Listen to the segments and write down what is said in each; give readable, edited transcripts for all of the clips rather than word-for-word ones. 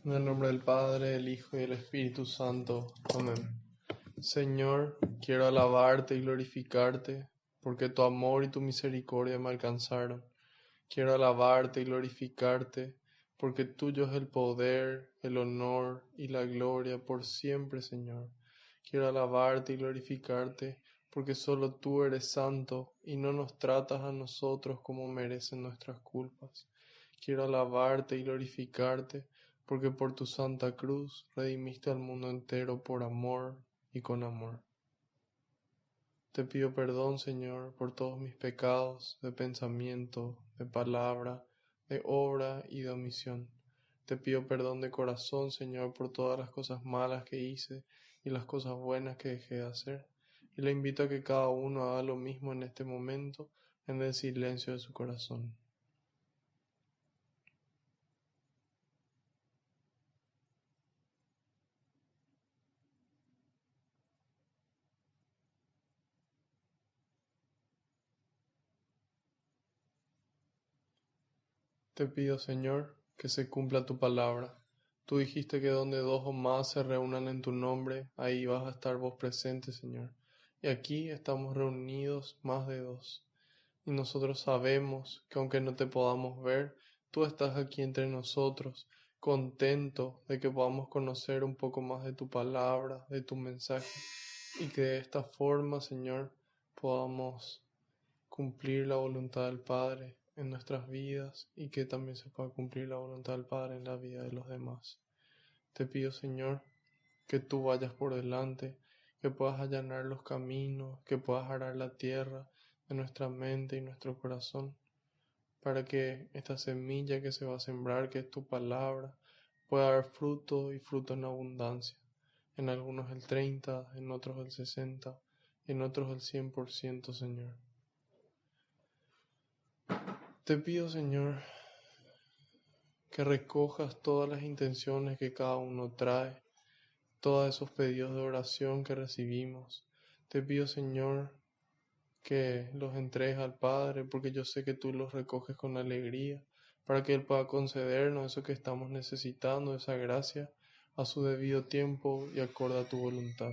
En el nombre del Padre, del Hijo y del Espíritu Santo. Amén. Señor, quiero alabarte y glorificarte, porque tu amor y tu misericordia me alcanzaron. Quiero alabarte y glorificarte, porque tuyo es el poder, el honor y la gloria por siempre, Señor. Quiero alabarte y glorificarte, porque solo tú eres santo y no nos tratas a nosotros como merecen nuestras culpas. Quiero alabarte y glorificarte, porque por tu santa cruz redimiste al mundo entero por amor y con amor. Te pido perdón, Señor, por todos mis pecados de pensamiento, de palabra, de obra y de omisión. Te pido perdón de corazón, Señor, por todas las cosas malas que hice y las cosas buenas que dejé de hacer. Y le invito a que cada uno haga lo mismo en este momento, en el silencio de su corazón. Te pido, Señor, que se cumpla tu palabra. Tú dijiste que donde dos o más se reúnan en tu nombre, ahí vas a estar vos presente, Señor. Y aquí estamos reunidos más de dos. Y nosotros sabemos que aunque no te podamos ver, tú estás aquí entre nosotros, contento de que podamos conocer un poco más de tu palabra, de tu mensaje, y que de esta forma, Señor, podamos cumplir la voluntad del Padre en nuestras vidas y que también se pueda cumplir la voluntad del Padre en la vida de los demás. Te pido, Señor, que tú vayas por delante, que puedas allanar los caminos, que puedas arar la tierra de nuestra mente y nuestro corazón, para que esta semilla que se va a sembrar, que es tu palabra, pueda dar fruto y fruto en abundancia. En algunos el 30, en otros el 60, en otros el 100%, Señor. Te pido, Señor, que recojas todas las intenciones que cada uno trae, todos esos pedidos de oración que recibimos. Te pido, Señor, que los entregues al Padre, porque yo sé que tú los recoges con alegría, para que Él pueda concedernos eso que estamos necesitando, esa gracia, a su debido tiempo y acorde a tu voluntad.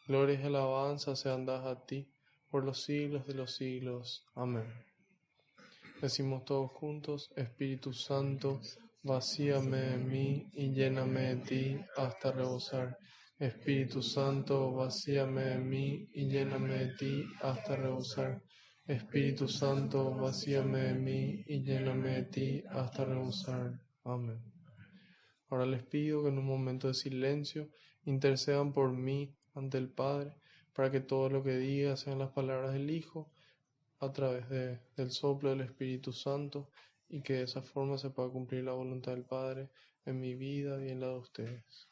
Gloria y alabanza sean dadas a ti, por los siglos de los siglos. Amén. Decimos todos juntos: Espíritu Santo, vacíame de mí y lléname de ti hasta rebosar. Espíritu Santo, vacíame de mí y lléname de ti hasta rebosar. Espíritu Santo, vacíame de mí y lléname de ti hasta rebosar. Amén. Ahora les pido que en un momento de silencio intercedan por mí ante el Padre, para que todo lo que diga sean las palabras del Hijo, a través del soplo del Espíritu Santo, y que de esa forma se pueda cumplir la voluntad del Padre en mi vida y en la de ustedes.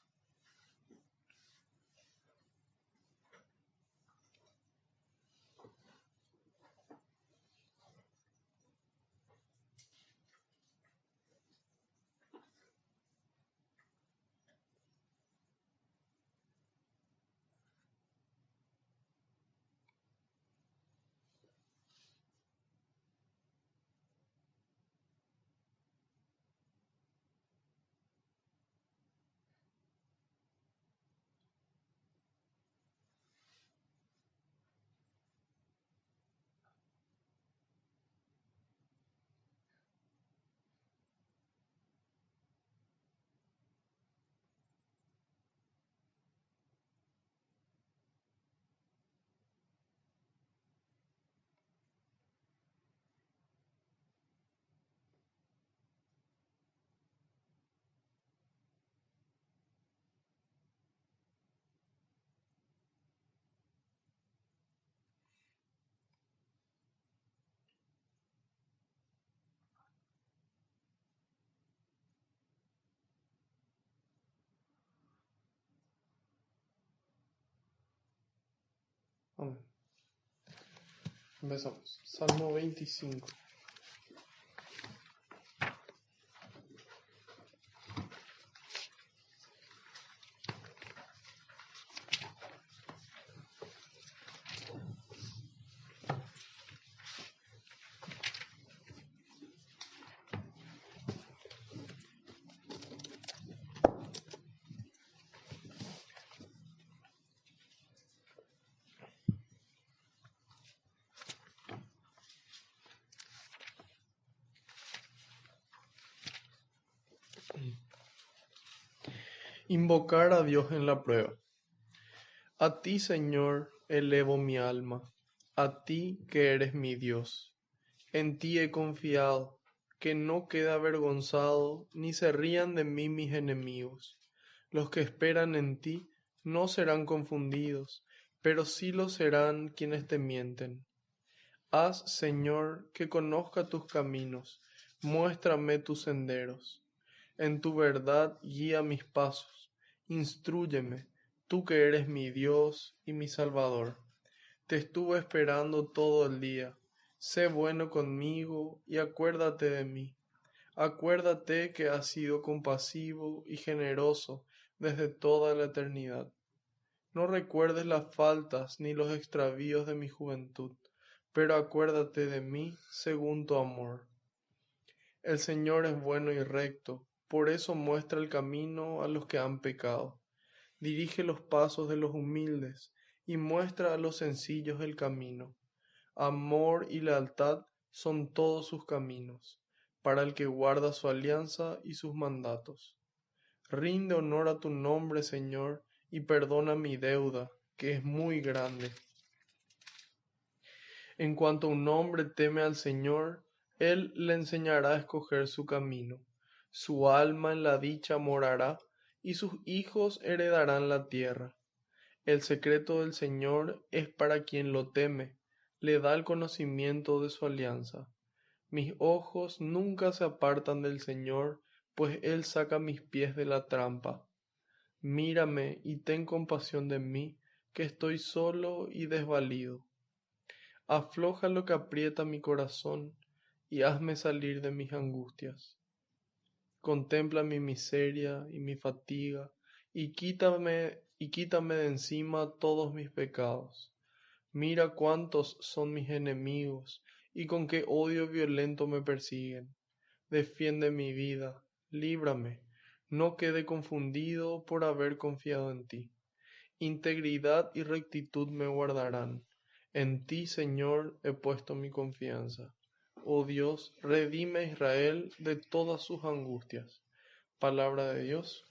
Amén. Empezamos. Salmo 25. Invocar a Dios en la prueba. A ti, Señor, elevo mi alma, a ti que eres mi Dios. En ti he confiado, que no quede avergonzado, ni se rían de mí mis enemigos. Los que esperan en ti no serán confundidos, pero sí lo serán quienes te mienten. Haz, Señor, que conozca tus caminos, muéstrame tus senderos. En tu verdad guía mis pasos, instrúyeme, tú que eres mi Dios y mi Salvador. Te estuve esperando todo el día. Sé bueno conmigo y acuérdate de mí. Acuérdate que has sido compasivo y generoso desde toda la eternidad. No recuerdes las faltas ni los extravíos de mi juventud, pero acuérdate de mí según tu amor. El Señor es bueno y recto, por eso muestra el camino a los que han pecado. Dirige los pasos de los humildes y muestra a los sencillos el camino. Amor y lealtad son todos sus caminos, para el que guarda su alianza y sus mandatos. Rinde honor a tu nombre, Señor, y perdona mi deuda, que es muy grande. En cuanto un hombre teme al Señor, Él le enseñará a escoger su camino. Su alma en la dicha morará, y sus hijos heredarán la tierra. El secreto del Señor es para quien lo teme, le da el conocimiento de su alianza. Mis ojos nunca se apartan del Señor, pues Él saca mis pies de la trampa. Mírame y ten compasión de mí, que estoy solo y desvalido. Afloja lo que aprieta mi corazón y hazme salir de mis angustias. Contempla mi miseria y mi fatiga y quítame de encima todos mis pecados. Mira cuántos son mis enemigos y con qué odio violento me persiguen. Defiende mi vida, líbrame, no quede confundido por haber confiado en ti. Integridad y rectitud me guardarán. En ti, Señor, he puesto mi confianza. Oh Dios, redime a Israel de todas sus angustias. Palabra de Dios.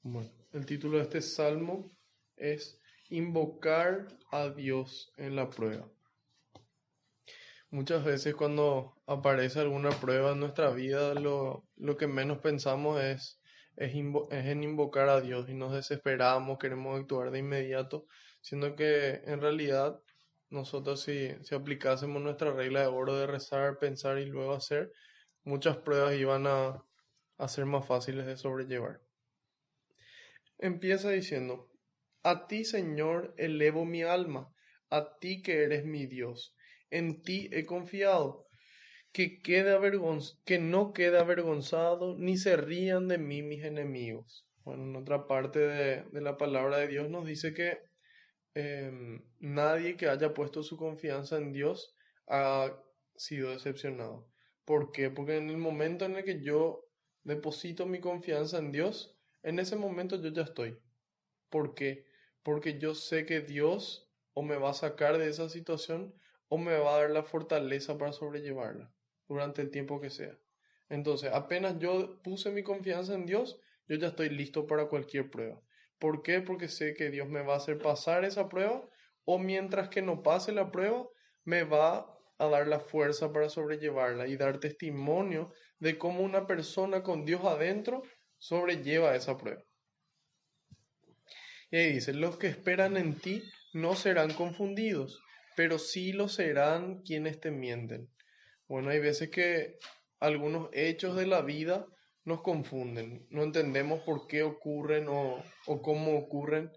Bueno, el título de este salmo es Invocar a Dios en la prueba. Muchas veces cuando aparece alguna prueba en nuestra vida, lo que menos pensamos es en invocar a Dios y nos desesperamos, queremos actuar de inmediato, siendo que en realidad nosotros si aplicásemos nuestra regla de oro de rezar, pensar y luego hacer, muchas pruebas iban a ser más fáciles de sobrellevar. Empieza diciendo, a ti, Señor, elevo mi alma, a ti que eres mi Dios. En ti he confiado, que no quede avergonzado, ni se rían de mí mis enemigos. Bueno, en otra parte de la palabra de Dios nos dice que nadie que haya puesto su confianza en Dios ha sido decepcionado. ¿Por qué? Porque en el momento en el que yo deposito mi confianza en Dios, en ese momento yo ya estoy. ¿Por qué? Porque yo sé que Dios o me va a sacar de esa situación o me va a dar la fortaleza para sobrellevarla durante el tiempo que sea. Entonces, apenas yo puse mi confianza en Dios, yo ya estoy listo para cualquier prueba. ¿Por qué? Porque sé que Dios me va a hacer pasar esa prueba o mientras que no pase la prueba, me va a dar la fuerza para sobrellevarla y dar testimonio de cómo una persona con Dios adentro sobrelleva esa prueba. Y ahí dice, los que esperan en ti no serán confundidos, pero sí lo serán quienes te mienten. Bueno, hay veces que algunos hechos de la vida nos confunden, no entendemos por qué ocurren o cómo ocurren.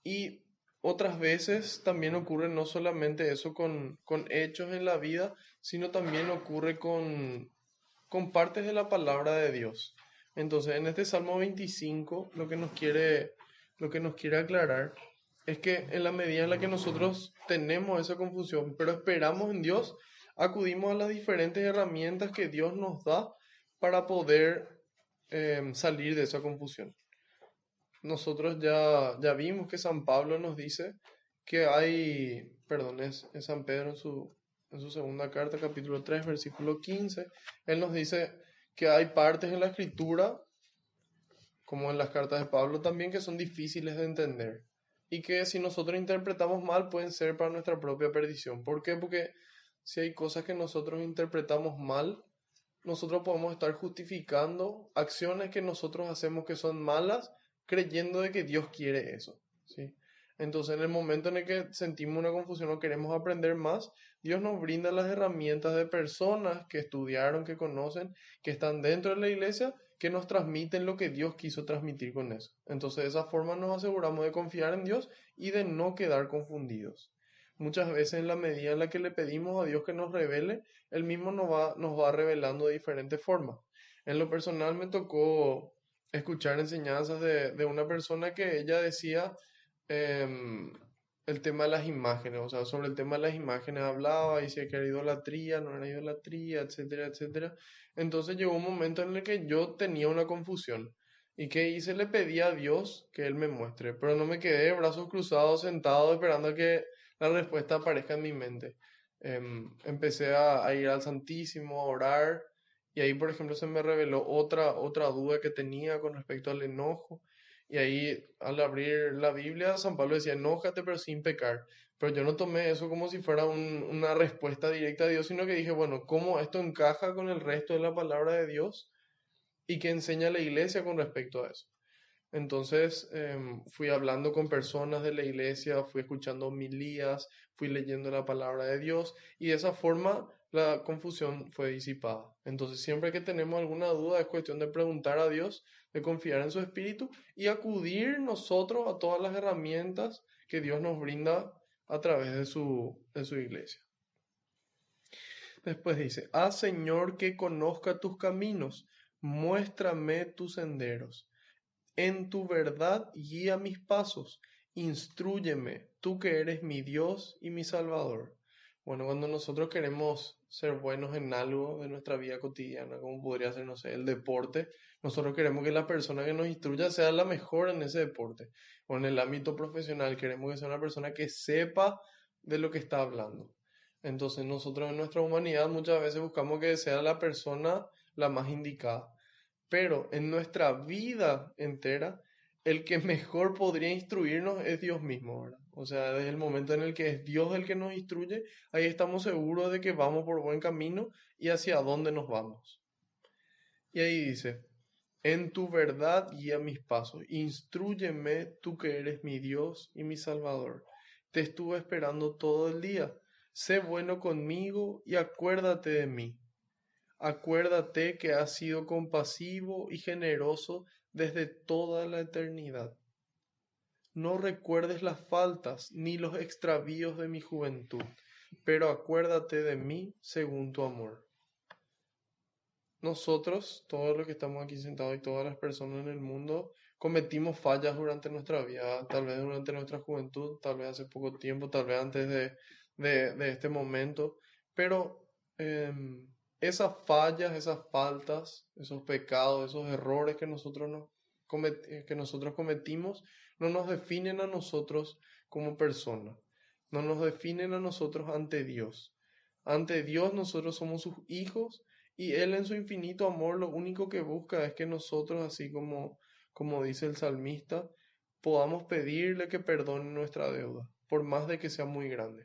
Y otras veces también ocurre no solamente eso con hechos en la vida, sino también ocurre con partes de la palabra de Dios. Entonces, en este Salmo 25, lo que nos quiere aclarar es que en la medida en la que nosotros tenemos esa confusión, pero esperamos en Dios, acudimos a las diferentes herramientas que Dios nos da para poder salir de esa confusión. Nosotros ya vimos que San Pablo nos dice que hay, perdón, es San Pedro en su segunda carta, capítulo 3, versículo 15, él nos dice que hay partes en la Escritura como en las cartas de Pablo también, que son difíciles de entender y que si nosotros interpretamos mal pueden ser para nuestra propia perdición. ¿Por qué? Porque si hay cosas que nosotros interpretamos mal, nosotros podemos estar justificando acciones que nosotros hacemos que son malas, creyendo de que Dios quiere eso, ¿sí? Entonces, en el momento en el que sentimos una confusión o queremos aprender más, Dios nos brinda las herramientas de personas que estudiaron, que conocen, que están dentro de la iglesia, que nos transmiten lo que Dios quiso transmitir con eso. Entonces, de esa forma nos aseguramos de confiar en Dios y de no quedar confundidos. Muchas veces, en la medida en la que le pedimos a Dios que nos revele, Él mismo nos va revelando de diferentes formas. En lo personal me tocó escuchar enseñanzas de una persona que ella decía em, el tema de las imágenes, o sea, sobre el tema de las imágenes hablaba y decía que era idolatría, no era idolatría, etcétera, etcétera. Entonces llegó un momento en el que yo tenía una confusión. ¿Y qué hice? Le pedí a Dios que Él me muestre, pero no me quedé de brazos cruzados sentado esperando a que la respuesta aparezca en mi mente. Empecé a ir al Santísimo, a orar, y ahí, por ejemplo, se me reveló otra duda que tenía con respecto al enojo. Y ahí, al abrir la Biblia, San Pablo decía, enójate pero sin pecar. Pero yo no tomé eso como si fuera una respuesta directa a Dios, sino que dije, bueno, ¿cómo esto encaja con el resto de la palabra de Dios? ¿Y qué enseña la iglesia con respecto a eso? Entonces fui hablando con personas de la iglesia, fui escuchando homilías, fui leyendo la palabra de Dios y de esa forma la confusión fue disipada. Entonces siempre que tenemos alguna duda es cuestión de preguntar a Dios, de confiar en su espíritu y acudir nosotros a todas las herramientas que Dios nos brinda a través de su iglesia. Después dice, Señor que conozca tus caminos, muéstrame tus senderos. En tu verdad guía mis pasos, instrúyeme, tú que eres mi Dios y mi Salvador. Bueno, cuando nosotros queremos ser buenos en algo de nuestra vida cotidiana, como podría ser, no sé, el deporte, nosotros queremos que la persona que nos instruya sea la mejor en ese deporte. O en el ámbito profesional, queremos que sea una persona que sepa de lo que está hablando. Entonces nosotros en nuestra humanidad muchas veces buscamos que sea la persona la más indicada, pero en nuestra vida entera, el que mejor podría instruirnos es Dios mismo, ¿verdad? O sea, desde el momento en el que es Dios el que nos instruye, ahí estamos seguros de que vamos por buen camino y hacia dónde nos vamos. Y ahí dice, en tu verdad guía mis pasos, instrúyeme tú que eres mi Dios y mi Salvador. Te estuve esperando todo el día. Sé bueno conmigo y acuérdate de mí. Acuérdate que has sido compasivo y generoso desde toda la eternidad. No recuerdes las faltas ni los extravíos de mi juventud, pero acuérdate de mí según tu amor. Nosotros, todos los que estamos aquí sentados y todas las personas en el mundo, cometimos fallas durante nuestra vida, tal vez durante nuestra juventud, tal vez hace poco tiempo, tal vez antes de este momento, pero esas fallas, esas faltas, esos pecados, esos errores que que nosotros cometimos, no nos definen a nosotros como personas, no nos definen a nosotros ante Dios. Ante Dios nosotros somos sus hijos y Él en su infinito amor lo único que busca es que nosotros, así como dice el salmista, podamos pedirle que perdone nuestra deuda, por más de que sea muy grande.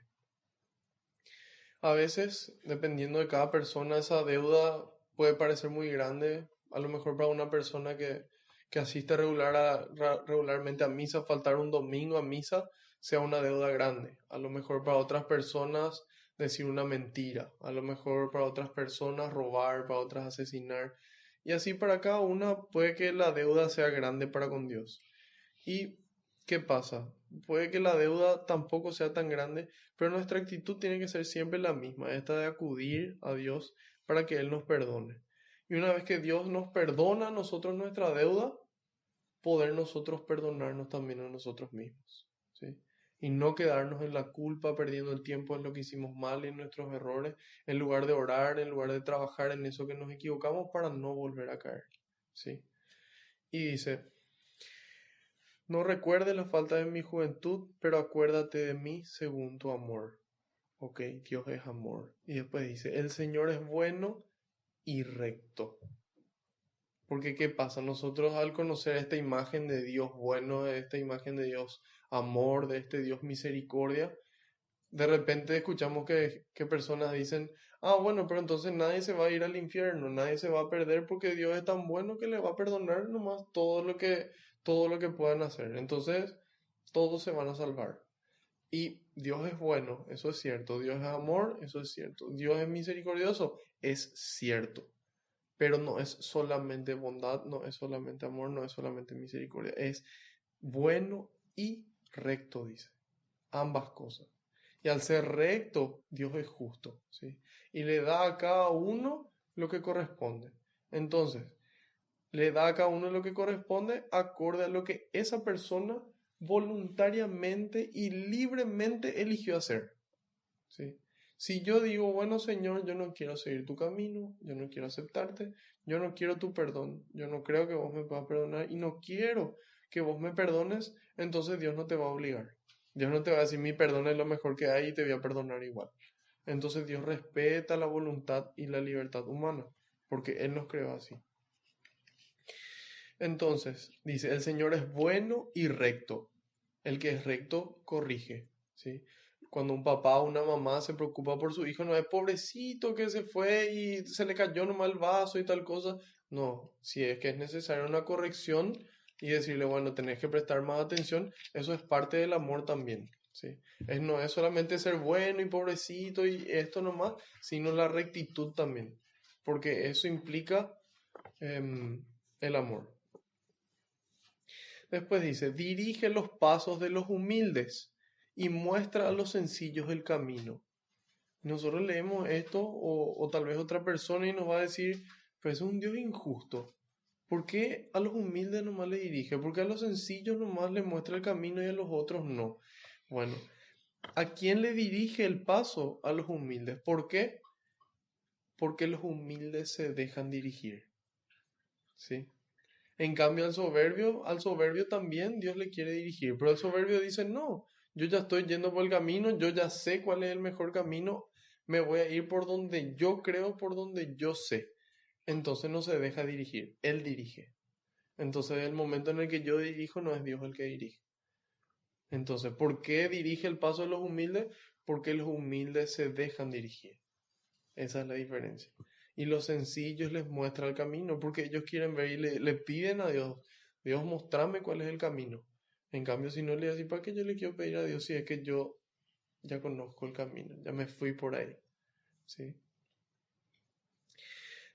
A veces, dependiendo de cada persona, esa deuda puede parecer muy grande. A lo mejor para una persona que asiste regularmente a misa, faltar un domingo a misa sea una deuda grande. A lo mejor para otras personas decir una mentira. A lo mejor para otras personas robar, para otras asesinar. Y así para cada una puede que la deuda sea grande para con Dios. ¿Y qué pasa? Puede que la deuda tampoco sea tan grande, pero nuestra actitud tiene que ser siempre la misma, esta de acudir a Dios para que Él nos perdone. Y una vez que Dios nos perdona a nosotros nuestra deuda, poder nosotros perdonarnos también a nosotros mismos, ¿sí? Y no quedarnos en la culpa, perdiendo el tiempo en lo que hicimos mal, en nuestros errores, en lugar de orar, en lugar de trabajar en eso que nos equivocamos para no volver a caer, ¿sí? Y dice, no recuerdes la falta de mi juventud, pero acuérdate de mí según tu amor. Ok, Dios es amor. Y después dice, el Señor es bueno y recto. Porque ¿qué pasa? Nosotros al conocer esta imagen de Dios bueno, de esta imagen de Dios amor, de este Dios misericordia, de repente escuchamos que personas dicen, ah, bueno, pero entonces nadie se va a ir al infierno, nadie se va a perder porque Dios es tan bueno que le va a perdonar nomás todo lo que puedan hacer. Entonces, todos se van a salvar. Y Dios es bueno, eso es cierto. Dios es amor, eso es cierto. Dios es misericordioso, es cierto. Pero no es solamente bondad, no es solamente amor, no es solamente misericordia. Es bueno y recto, dice. Ambas cosas. Y al ser recto, Dios es justo, ¿sí? Y le da a cada uno lo que corresponde. Entonces, le da a cada uno lo que corresponde acorde a lo que esa persona voluntariamente y libremente eligió hacer, ¿sí? Si yo digo, bueno Señor, yo no quiero seguir tu camino, yo no quiero aceptarte, yo no quiero tu perdón, yo no creo que vos me puedas perdonar y no quiero que vos me perdones, entonces Dios no te va a obligar. Dios no te va a decir mi perdón es lo mejor que hay y te voy a perdonar igual. Entonces Dios respeta la voluntad y la libertad humana, porque Él nos creó así. Entonces, dice, el Señor es bueno y recto. El que es recto corrige, ¿sí? Cuando un papá o una mamá se preocupa por su hijo, no es pobrecito que se fue y se le cayó nomás el vaso y tal cosa. No, si es que es necesaria una corrección y decirle, bueno, tenés que prestar más atención, eso es parte del amor también, ¿sí? No es solamente ser bueno y pobrecito y esto nomás, sino la rectitud también, porque eso implica el amor. Después dice, dirige los pasos de los humildes y muestra a los sencillos el camino. Nosotros leemos esto o tal vez otra persona y nos va a decir, pues es un Dios injusto. ¿Por qué a los humildes nomás le dirige? ¿Por qué a los sencillos nomás le muestra el camino y a los otros no? Bueno, ¿a quién le dirige el paso? A los humildes. ¿Por qué? Porque los humildes se dejan dirigir. ¿Sí? En cambio, al soberbio también Dios le quiere dirigir, pero el soberbio dice, no, yo ya estoy yendo por el camino, yo ya sé cuál es el mejor camino, me voy a ir por donde yo creo, por donde yo sé. Entonces no se deja dirigir, Él dirige. Entonces el momento en el que yo dirijo no es Dios el que dirige. Entonces, ¿por qué dirige el paso de los humildes? Porque los humildes se dejan dirigir. Esa es la diferencia. Y los sencillos les muestra el camino, porque ellos quieren ver y le piden a Dios, Dios, mostrame cuál es el camino. En cambio, si no le decís, ¿para qué yo le quiero pedir a Dios si es que yo ya conozco el camino, ya me fui por ahí? ¿Sí?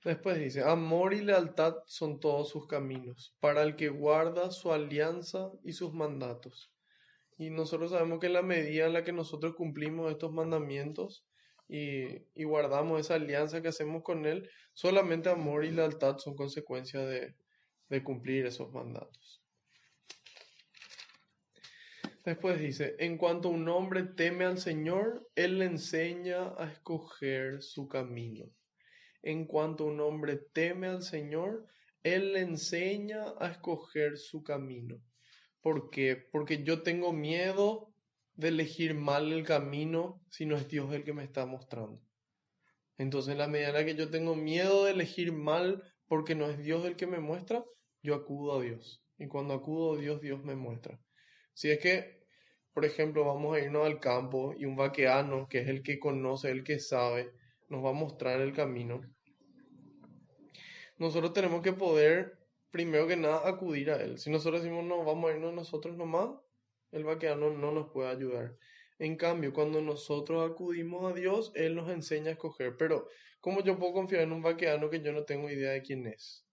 Después dice, amor y lealtad son todos sus caminos, para el que guarda su alianza y sus mandatos. Y nosotros sabemos que en la medida en la que nosotros cumplimos estos mandamientos y guardamos esa alianza que hacemos con Él, solamente amor y lealtad son consecuencia de cumplir esos mandatos. Después dice, en cuanto un hombre teme al Señor, Él le enseña a escoger su camino. En cuanto un hombre teme al Señor, Él le enseña a escoger su camino. ¿Por qué? Porque yo tengo miedo de elegir mal el camino si no es Dios el que me está mostrando. Entonces, en la medida en la que yo tengo miedo de elegir mal porque no es Dios el que me muestra, yo acudo a Dios. Y cuando acudo a Dios, Dios me muestra. Si es que, por ejemplo, vamos a irnos al campo y un vaqueano, que es el que conoce, el que sabe, nos va a mostrar el camino. Nosotros tenemos que poder, primero que nada, acudir a Él. Si nosotros decimos, no, vamos a irnos nosotros nomás, el vaqueano no nos puede ayudar. En cambio, cuando nosotros acudimos a Dios, Él nos enseña a escoger. Pero, ¿cómo yo puedo confiar en un vaqueano que yo no tengo idea de quién es?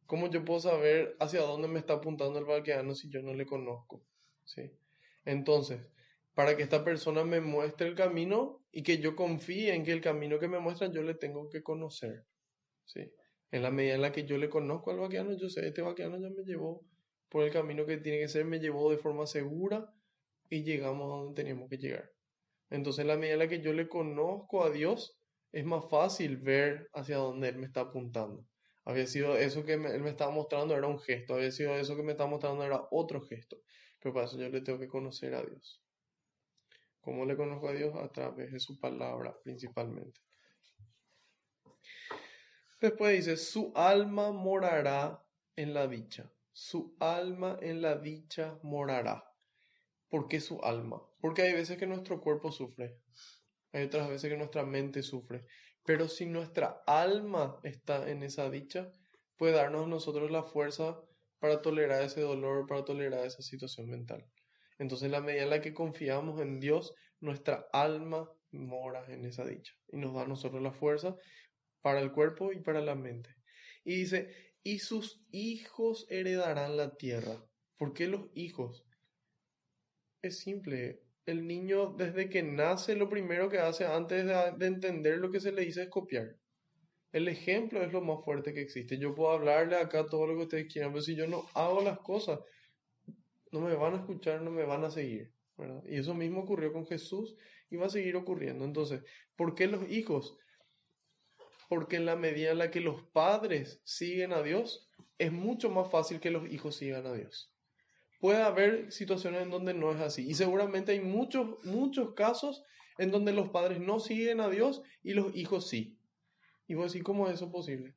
¿Cómo yo puedo saber hacia dónde me está apuntando el vaqueano si yo no le conozco? ¿Sí? Entonces, para que esta persona me muestre el camino y que yo confíe en que el camino que me muestra yo le tengo que conocer. ¿Sí? En la medida en la que yo le conozco al vaqueano, yo sé, este vaqueano ya me llevó por el camino que tiene que ser, me llevó de forma segura y llegamos a donde teníamos que llegar. Entonces, en la medida en la que yo le conozco a Dios, es más fácil ver hacia dónde Él me está apuntando. Había sido eso que Él me estaba mostrando, era un gesto. Había sido eso que me estaba mostrando, era otro gesto. Pero para eso yo le tengo que conocer a Dios. ¿Cómo le conozco a Dios? A través de su palabra, principalmente. Después dice, su alma morará en la dicha. Su alma en la dicha morará. ¿Por qué su alma? Porque hay veces que nuestro cuerpo sufre, hay otras veces que nuestra mente sufre. Pero si nuestra alma está en esa dicha, puede darnos a nosotros la fuerza para tolerar ese dolor, para tolerar esa situación mental. Entonces, en la medida en la que confiamos en Dios, nuestra alma mora en esa dicha y nos da a nosotros la fuerza para el cuerpo y para la mente. Y dice, y sus hijos heredarán la tierra. ¿Por qué los hijos? Es simple. El niño desde que nace lo primero que hace antes de entender lo que se le dice es copiar. El ejemplo es lo más fuerte que existe. Yo puedo hablarle acá todo lo que ustedes quieran, pero si yo no hago las cosas, no me van a escuchar, no me van a seguir, ¿verdad? Y eso mismo ocurrió con Jesús y va a seguir ocurriendo. Entonces, ¿por qué los hijos? Porque en la medida en la que los padres siguen a Dios, es mucho más fácil que los hijos sigan a Dios. Puede haber situaciones en donde no es así. Y seguramente hay muchos casos en donde los padres no siguen a Dios y los hijos sí. Y vos decís, ¿cómo es eso posible?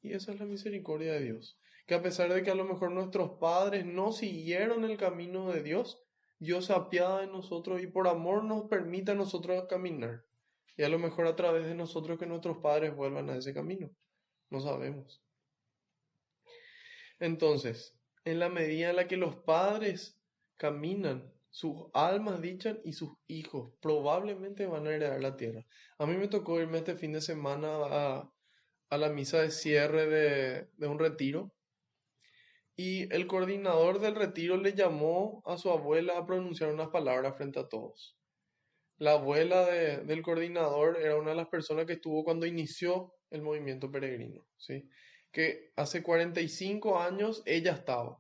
Y esa es la misericordia de Dios. Que a pesar de que a lo mejor nuestros padres no siguieron el camino de Dios, Dios se apiada de nosotros y por amor nos permite a nosotros caminar. Y a lo mejor a través de nosotros que nuestros padres vuelvan a ese camino. No sabemos. Entonces, en la medida en la que los padres caminan, sus almas dichan y sus hijos probablemente van a heredar la tierra. A mí me tocó irme este fin de semana a la misa de cierre de un retiro y el coordinador del retiro le llamó a su abuela a pronunciar unas palabras frente a todos. La abuela del coordinador era una de las personas que estuvo cuando inició el movimiento peregrino, ¿sí? Que hace 45 años ella estaba.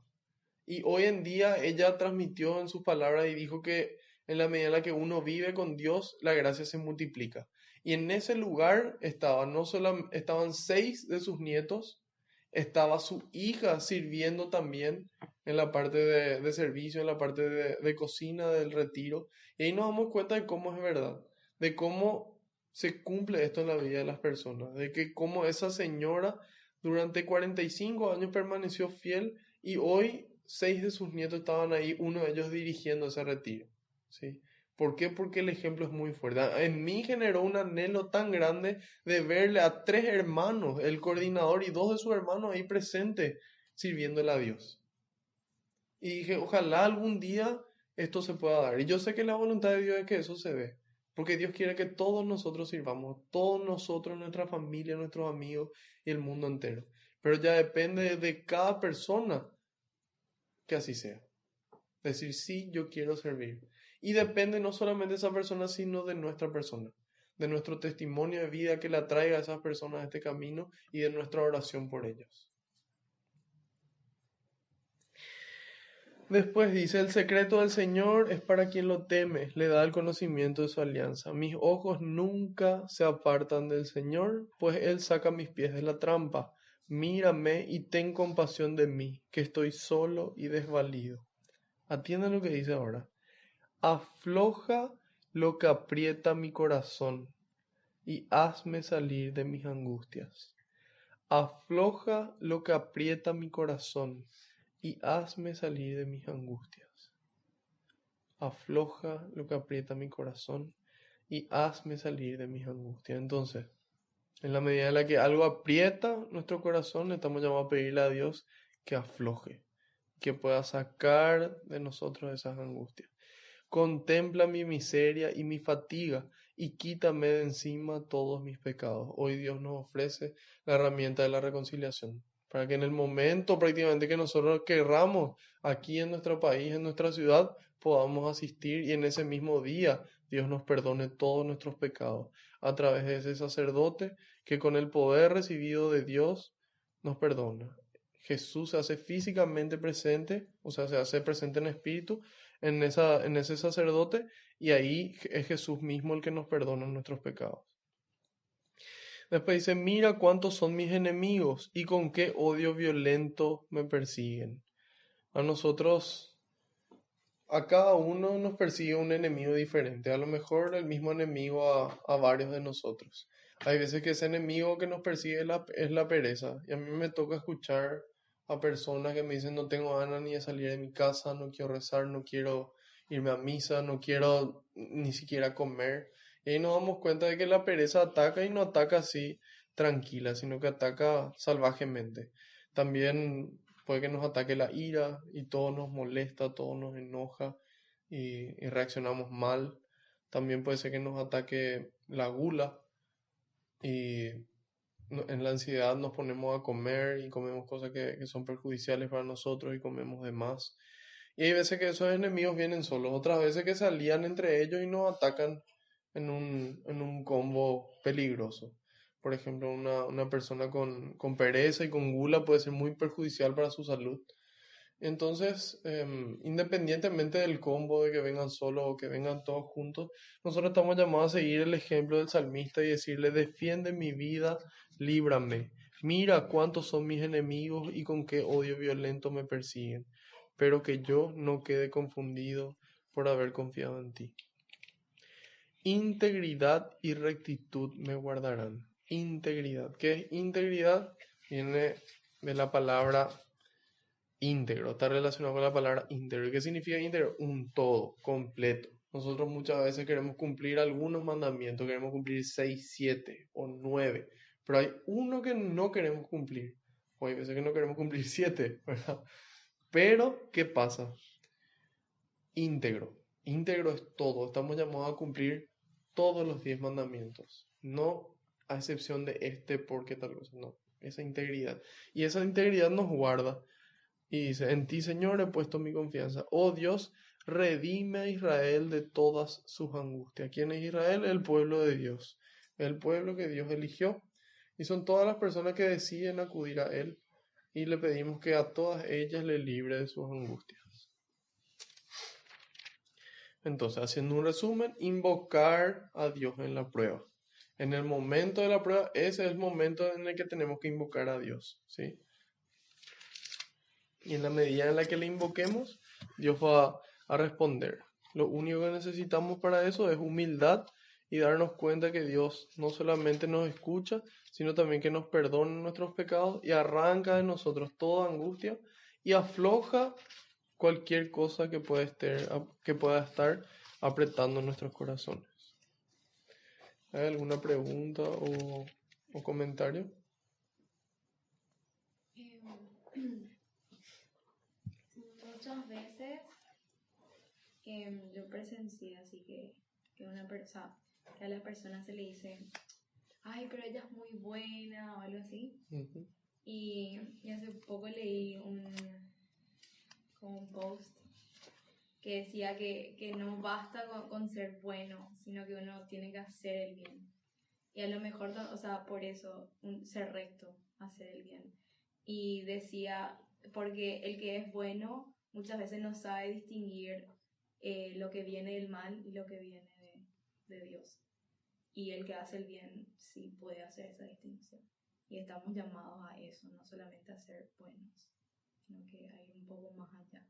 Y hoy en día ella transmitió en sus palabras y dijo que en la medida en la que uno vive con Dios, la gracia se multiplica. Y en ese lugar estaban, no solo, estaban 6 de sus nietos, estaba su hija sirviendo también en la parte de servicio, en la parte de cocina del retiro. Y ahí nos damos cuenta de cómo es verdad, de cómo se cumple esto en la vida de las personas, de que cómo esa señora durante 45 años permaneció fiel y hoy 6 de sus nietos estaban ahí, uno de ellos dirigiendo ese retiro, ¿sí? ¿Por qué? Porque el ejemplo es muy fuerte. En mí generó un anhelo tan grande de verle a 3 hermanos, el coordinador y 2 de sus hermanos ahí presentes, sirviéndole a Dios. Y dije, ojalá algún día esto se pueda dar. Y yo sé que la voluntad de Dios es que eso se dé. Porque Dios quiere que todos nosotros sirvamos, todos nosotros, nuestra familia, nuestros amigos y el mundo entero. Pero ya depende de cada persona que así sea. Decir, sí, yo quiero servir. Y depende no solamente de esa persona, sino de nuestra persona, de nuestro testimonio de vida que la traiga a esas personas a este camino y de nuestra oración por ellos. Después dice, el secreto del Señor es para quien lo teme, le da el conocimiento de su alianza. Mis ojos nunca se apartan del Señor, pues Él saca mis pies de la trampa. Mírame y ten compasión de mí, que estoy solo y desvalido. Atiendan lo que dice ahora. Afloja lo que aprieta mi corazón y hazme salir de mis angustias. Afloja lo que aprieta mi corazón y hazme salir de mis angustias. Afloja lo que aprieta mi corazón y hazme salir de mis angustias. Entonces, en la medida en la que algo aprieta nuestro corazón, estamos llamados a pedirle a Dios que afloje, que pueda sacar de nosotros esas angustias. Contempla mi miseria y mi fatiga y quítame de encima todos mis pecados. Hoy Dios nos ofrece la herramienta de la reconciliación, para que en el momento prácticamente que nosotros querramos aquí en nuestro país, en nuestra ciudad, podamos asistir y en ese mismo día Dios nos perdone todos nuestros pecados a través de ese sacerdote que con el poder recibido de Dios nos perdona. Jesús se hace físicamente presente, o sea, se hace presente en espíritu en ese sacerdote y ahí es Jesús mismo el que nos perdona nuestros pecados. Después dice, mira cuántos son mis enemigos y con qué odio violento me persiguen. A nosotros, a cada uno nos persigue un enemigo diferente, a lo mejor el mismo enemigo a varios de nosotros. Hay veces que ese enemigo que nos persigue es la pereza. Y a mí me toca escuchar a personas que me dicen no tengo ganas ni de salir de mi casa, no quiero rezar, no quiero irme a misa, no quiero ni siquiera comer. Y ahí nos damos cuenta de que la pereza ataca y no ataca así tranquila, sino que ataca salvajemente. También puede que nos ataque la ira y todo nos molesta, todo nos enoja y reaccionamos mal. También puede ser que nos ataque la gula y en la ansiedad nos ponemos a comer y comemos cosas que son perjudiciales para nosotros y comemos de más. Y hay veces que esos enemigos vienen solos, otras veces que se alían entre ellos y nos atacan en un combo peligroso. Por ejemplo, una persona con pereza y con gula puede ser muy perjudicial para su salud. Entonces, independientemente del combo de que vengan solos o que vengan todos juntos, nosotros estamos llamados a seguir el ejemplo del salmista y decirle, defiende mi vida, líbrame. Mira cuántos son mis enemigos y con qué odio violento me persiguen, pero que yo no quede confundido por haber confiado en ti. Integridad y rectitud me guardarán. Integridad. ¿Qué es integridad? Viene de la palabra íntegro, está relacionado con la palabra íntegro. ¿Qué significa íntegro? Un todo, completo. Nosotros muchas veces queremos cumplir algunos mandamientos, queremos cumplir 6, 7 o 9, pero hay uno que no queremos cumplir, o hay veces que no queremos cumplir 7, ¿verdad? Pero, ¿qué pasa? Íntegro. Íntegro es todo. Estamos llamados a cumplir todos los 10 mandamientos, no a excepción de este porque tal cosa, no. Esa integridad. Y esa integridad nos guarda. Y dice, en ti, Señor, he puesto mi confianza. Oh Dios, redime a Israel de todas sus angustias. ¿Quién es Israel? El pueblo de Dios. El pueblo que Dios eligió. Y son todas las personas que deciden acudir a Él. Y le pedimos que a todas ellas le libre de sus angustias. Entonces, haciendo un resumen, invocar a Dios en la prueba. En el momento de la prueba, ese es el momento en el que tenemos que invocar a Dios, ¿sí? Y en la medida en la que le invoquemos, Dios va a responder. Lo único que necesitamos para eso es humildad y darnos cuenta que Dios no solamente nos escucha, sino también que nos perdona nuestros pecados y arranca de nosotros toda angustia y afloja cualquier cosa que pueda estar apretando nuestros corazones. ¿Hay alguna pregunta o comentario? Muchas veces yo presencié así que una persona, que a la persona se le dice, ay, pero ella es muy buena o algo así. Uh-huh. Y hace poco leí como un post que decía que no basta con ser bueno, sino que uno tiene que hacer el bien. Y a lo mejor, o sea, por eso, ser recto, hacer el bien. Y decía, porque el que es bueno muchas veces no sabe distinguir lo que viene del mal y lo que viene de Dios. Y el que hace el bien sí puede hacer esa distinción. Y estamos llamados a eso, no solamente a ser buenos, sino que hay un poco más allá.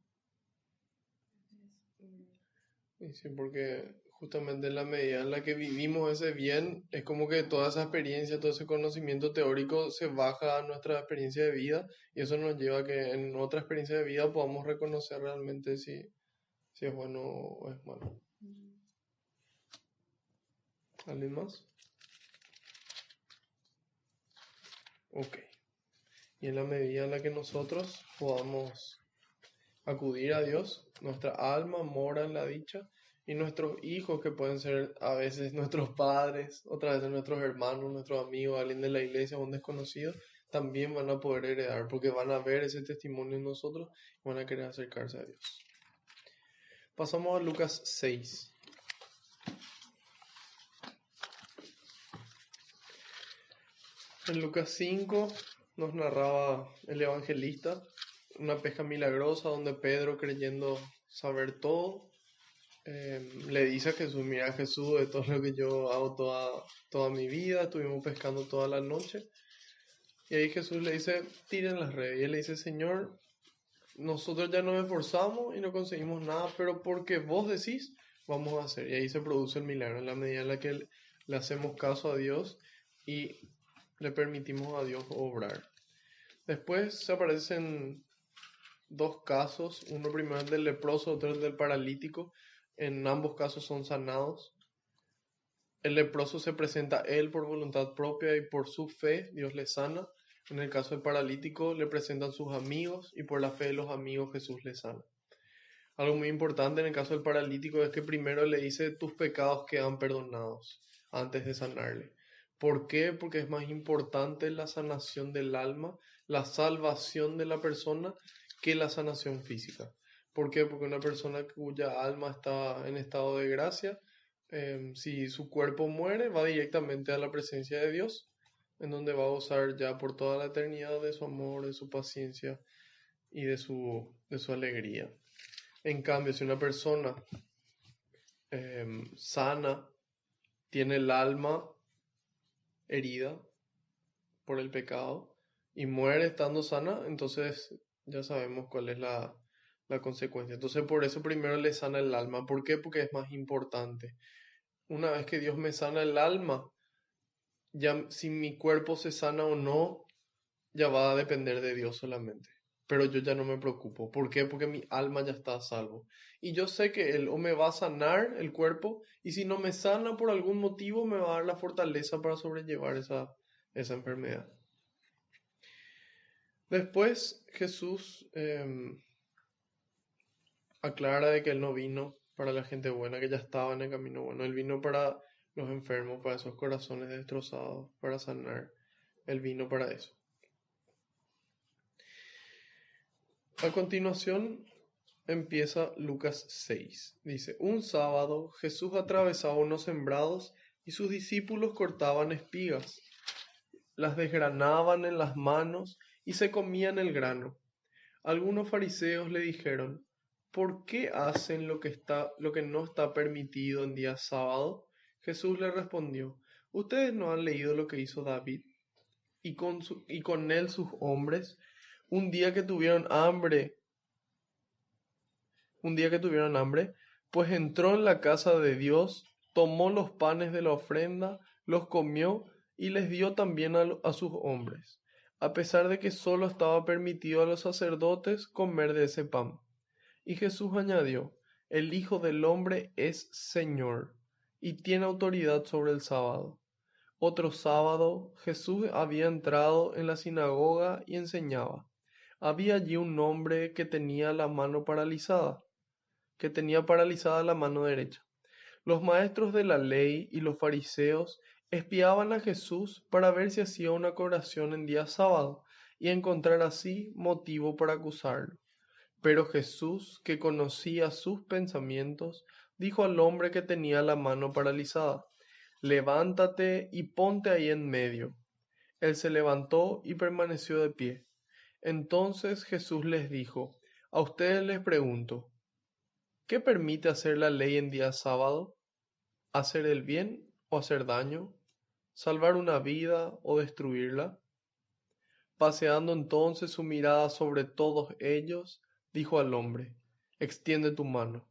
Y sí, porque justamente en la medida en la que vivimos ese bien, es como que toda esa experiencia, todo ese conocimiento teórico se baja a nuestra experiencia de vida y eso nos lleva a que en otra experiencia de vida podamos reconocer realmente si es bueno o es malo. ¿Alguien más? Ok. Y en la medida en la que nosotros podamos acudir a Dios, nuestra alma mora en la dicha y nuestros hijos, que pueden ser a veces nuestros padres, otras veces nuestros hermanos, nuestros amigos, alguien de la iglesia o un desconocido, también van a poder heredar porque van a ver ese testimonio en nosotros y van a querer acercarse a Dios. Pasamos a Lucas 6. En Lucas 5 nos narraba el evangelista una pesca milagrosa donde Pedro, creyendo saber todo, le dice a Jesús, mira Jesús, esto es lo que yo hago toda mi vida, estuvimos pescando toda la noche. Y ahí Jesús le dice, tiren las redes. Y él le dice, Señor, nosotros ya nos esforzamos y no conseguimos nada, pero porque vos decís, vamos a hacer. Y ahí se produce el milagro. En la medida en la que le hacemos caso a Dios, y le permitimos a Dios obrar. Después se aparecen dos casos, uno primero el del leproso, otro el del paralítico. En ambos casos son sanados. El leproso se presenta a él por voluntad propia y por su fe Dios le sana. En el caso del paralítico le presentan sus amigos y por la fe de los amigos Jesús le sana. Algo muy importante en el caso del paralítico es que primero le dice tus pecados quedan perdonados antes de sanarle. ¿Por qué? Porque es más importante la sanación del alma, la salvación de la persona, que la sanación física. ¿Por qué? Porque una persona cuya alma está en estado de gracia, si su cuerpo muere, va directamente a la presencia de Dios, en donde va a gozar ya por toda la eternidad de su amor, de su paciencia y de su alegría. En cambio, si una persona sana tiene el alma herida por el pecado y muere estando sana, entonces ya sabemos cuál es la consecuencia. Entonces por eso primero le sana el alma. ¿Por qué? Porque es más importante. Una vez que Dios me sana el alma, ya si mi cuerpo se sana o no, ya va a depender de Dios solamente. Pero yo ya no me preocupo. ¿Por qué? Porque mi alma ya está a salvo. Y yo sé que Él o me va a sanar el cuerpo, y si no me sana por algún motivo, me va a dar la fortaleza para sobrellevar esa enfermedad. Después Jesús aclara de que Él no vino para la gente buena, que ya estaba en el camino bueno. Él vino para los enfermos, para esos corazones destrozados, para sanar. Él vino para eso. A continuación empieza Lucas 6. Dice, un sábado Jesús atravesaba unos sembrados y sus discípulos cortaban espigas, las desgranaban en las manos y se comían el grano. Algunos fariseos le dijeron, ¿por qué hacen lo que no está permitido en día sábado? Jesús le respondió, ¿ustedes no han leído lo que hizo David y con él sus hombres un día que tuvieron hambre, pues entró en la casa de Dios, tomó los panes de la ofrenda, los comió y les dio también a sus hombres, a pesar de que solo estaba permitido a los sacerdotes comer de ese pan? Y Jesús añadió, el Hijo del Hombre es Señor y tiene autoridad sobre el sábado. Otro sábado Jesús había entrado en la sinagoga y enseñaba. Había allí un hombre que tenía la mano derecha. Los maestros de la ley y los fariseos espiaban a Jesús para ver si hacía una oración en día sábado y encontrar así motivo para acusarlo. Pero Jesús, que conocía sus pensamientos, dijo al hombre que tenía la mano paralizada, levántate y ponte ahí en medio. Él se levantó y permaneció de pie. Entonces Jesús les dijo, a ustedes les pregunto, ¿qué permite hacer la ley en día sábado? ¿Hacer el bien o hacer daño? ¿Salvar una vida o destruirla? Paseando entonces su mirada sobre todos ellos, dijo al hombre, extiende tu mano.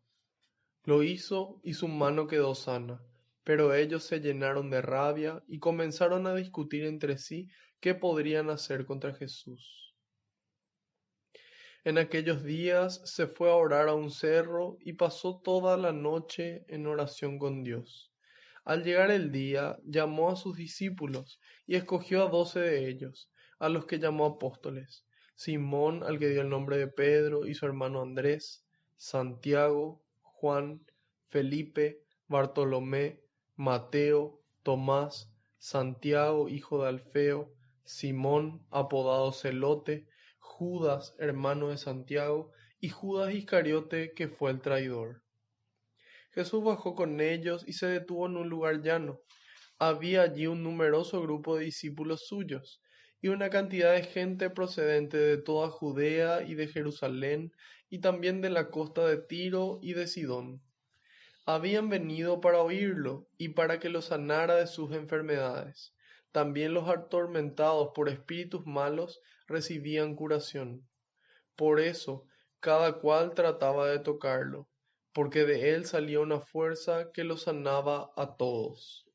Lo hizo y su mano quedó sana, pero ellos se llenaron de rabia y comenzaron a discutir entre sí qué podrían hacer contra Jesús. En aquellos días se fue a orar a un cerro y pasó toda la noche en oración con Dios. Al llegar el día, llamó a sus discípulos y escogió a 12 de ellos, a los que llamó apóstoles: Simón, al que dio el nombre de Pedro, y su hermano Andrés; Santiago, Juan, Felipe, Bartolomé, Mateo, Tomás, Santiago, hijo de Alfeo, Simón, apodado Celote, Judas, hermano de Santiago, y Judas Iscariote, que fue el traidor. Jesús bajó con ellos y se detuvo en un lugar llano. Había allí un numeroso grupo de discípulos suyos, y una cantidad de gente procedente de toda Judea y de Jerusalén, y también de la costa de Tiro y de Sidón. Habían venido para oírlo y para que los sanara de sus enfermedades. También los atormentados por espíritus malos recibían curación. Por eso, cada cual trataba de tocarlo, porque de él salía una fuerza que los sanaba a todos.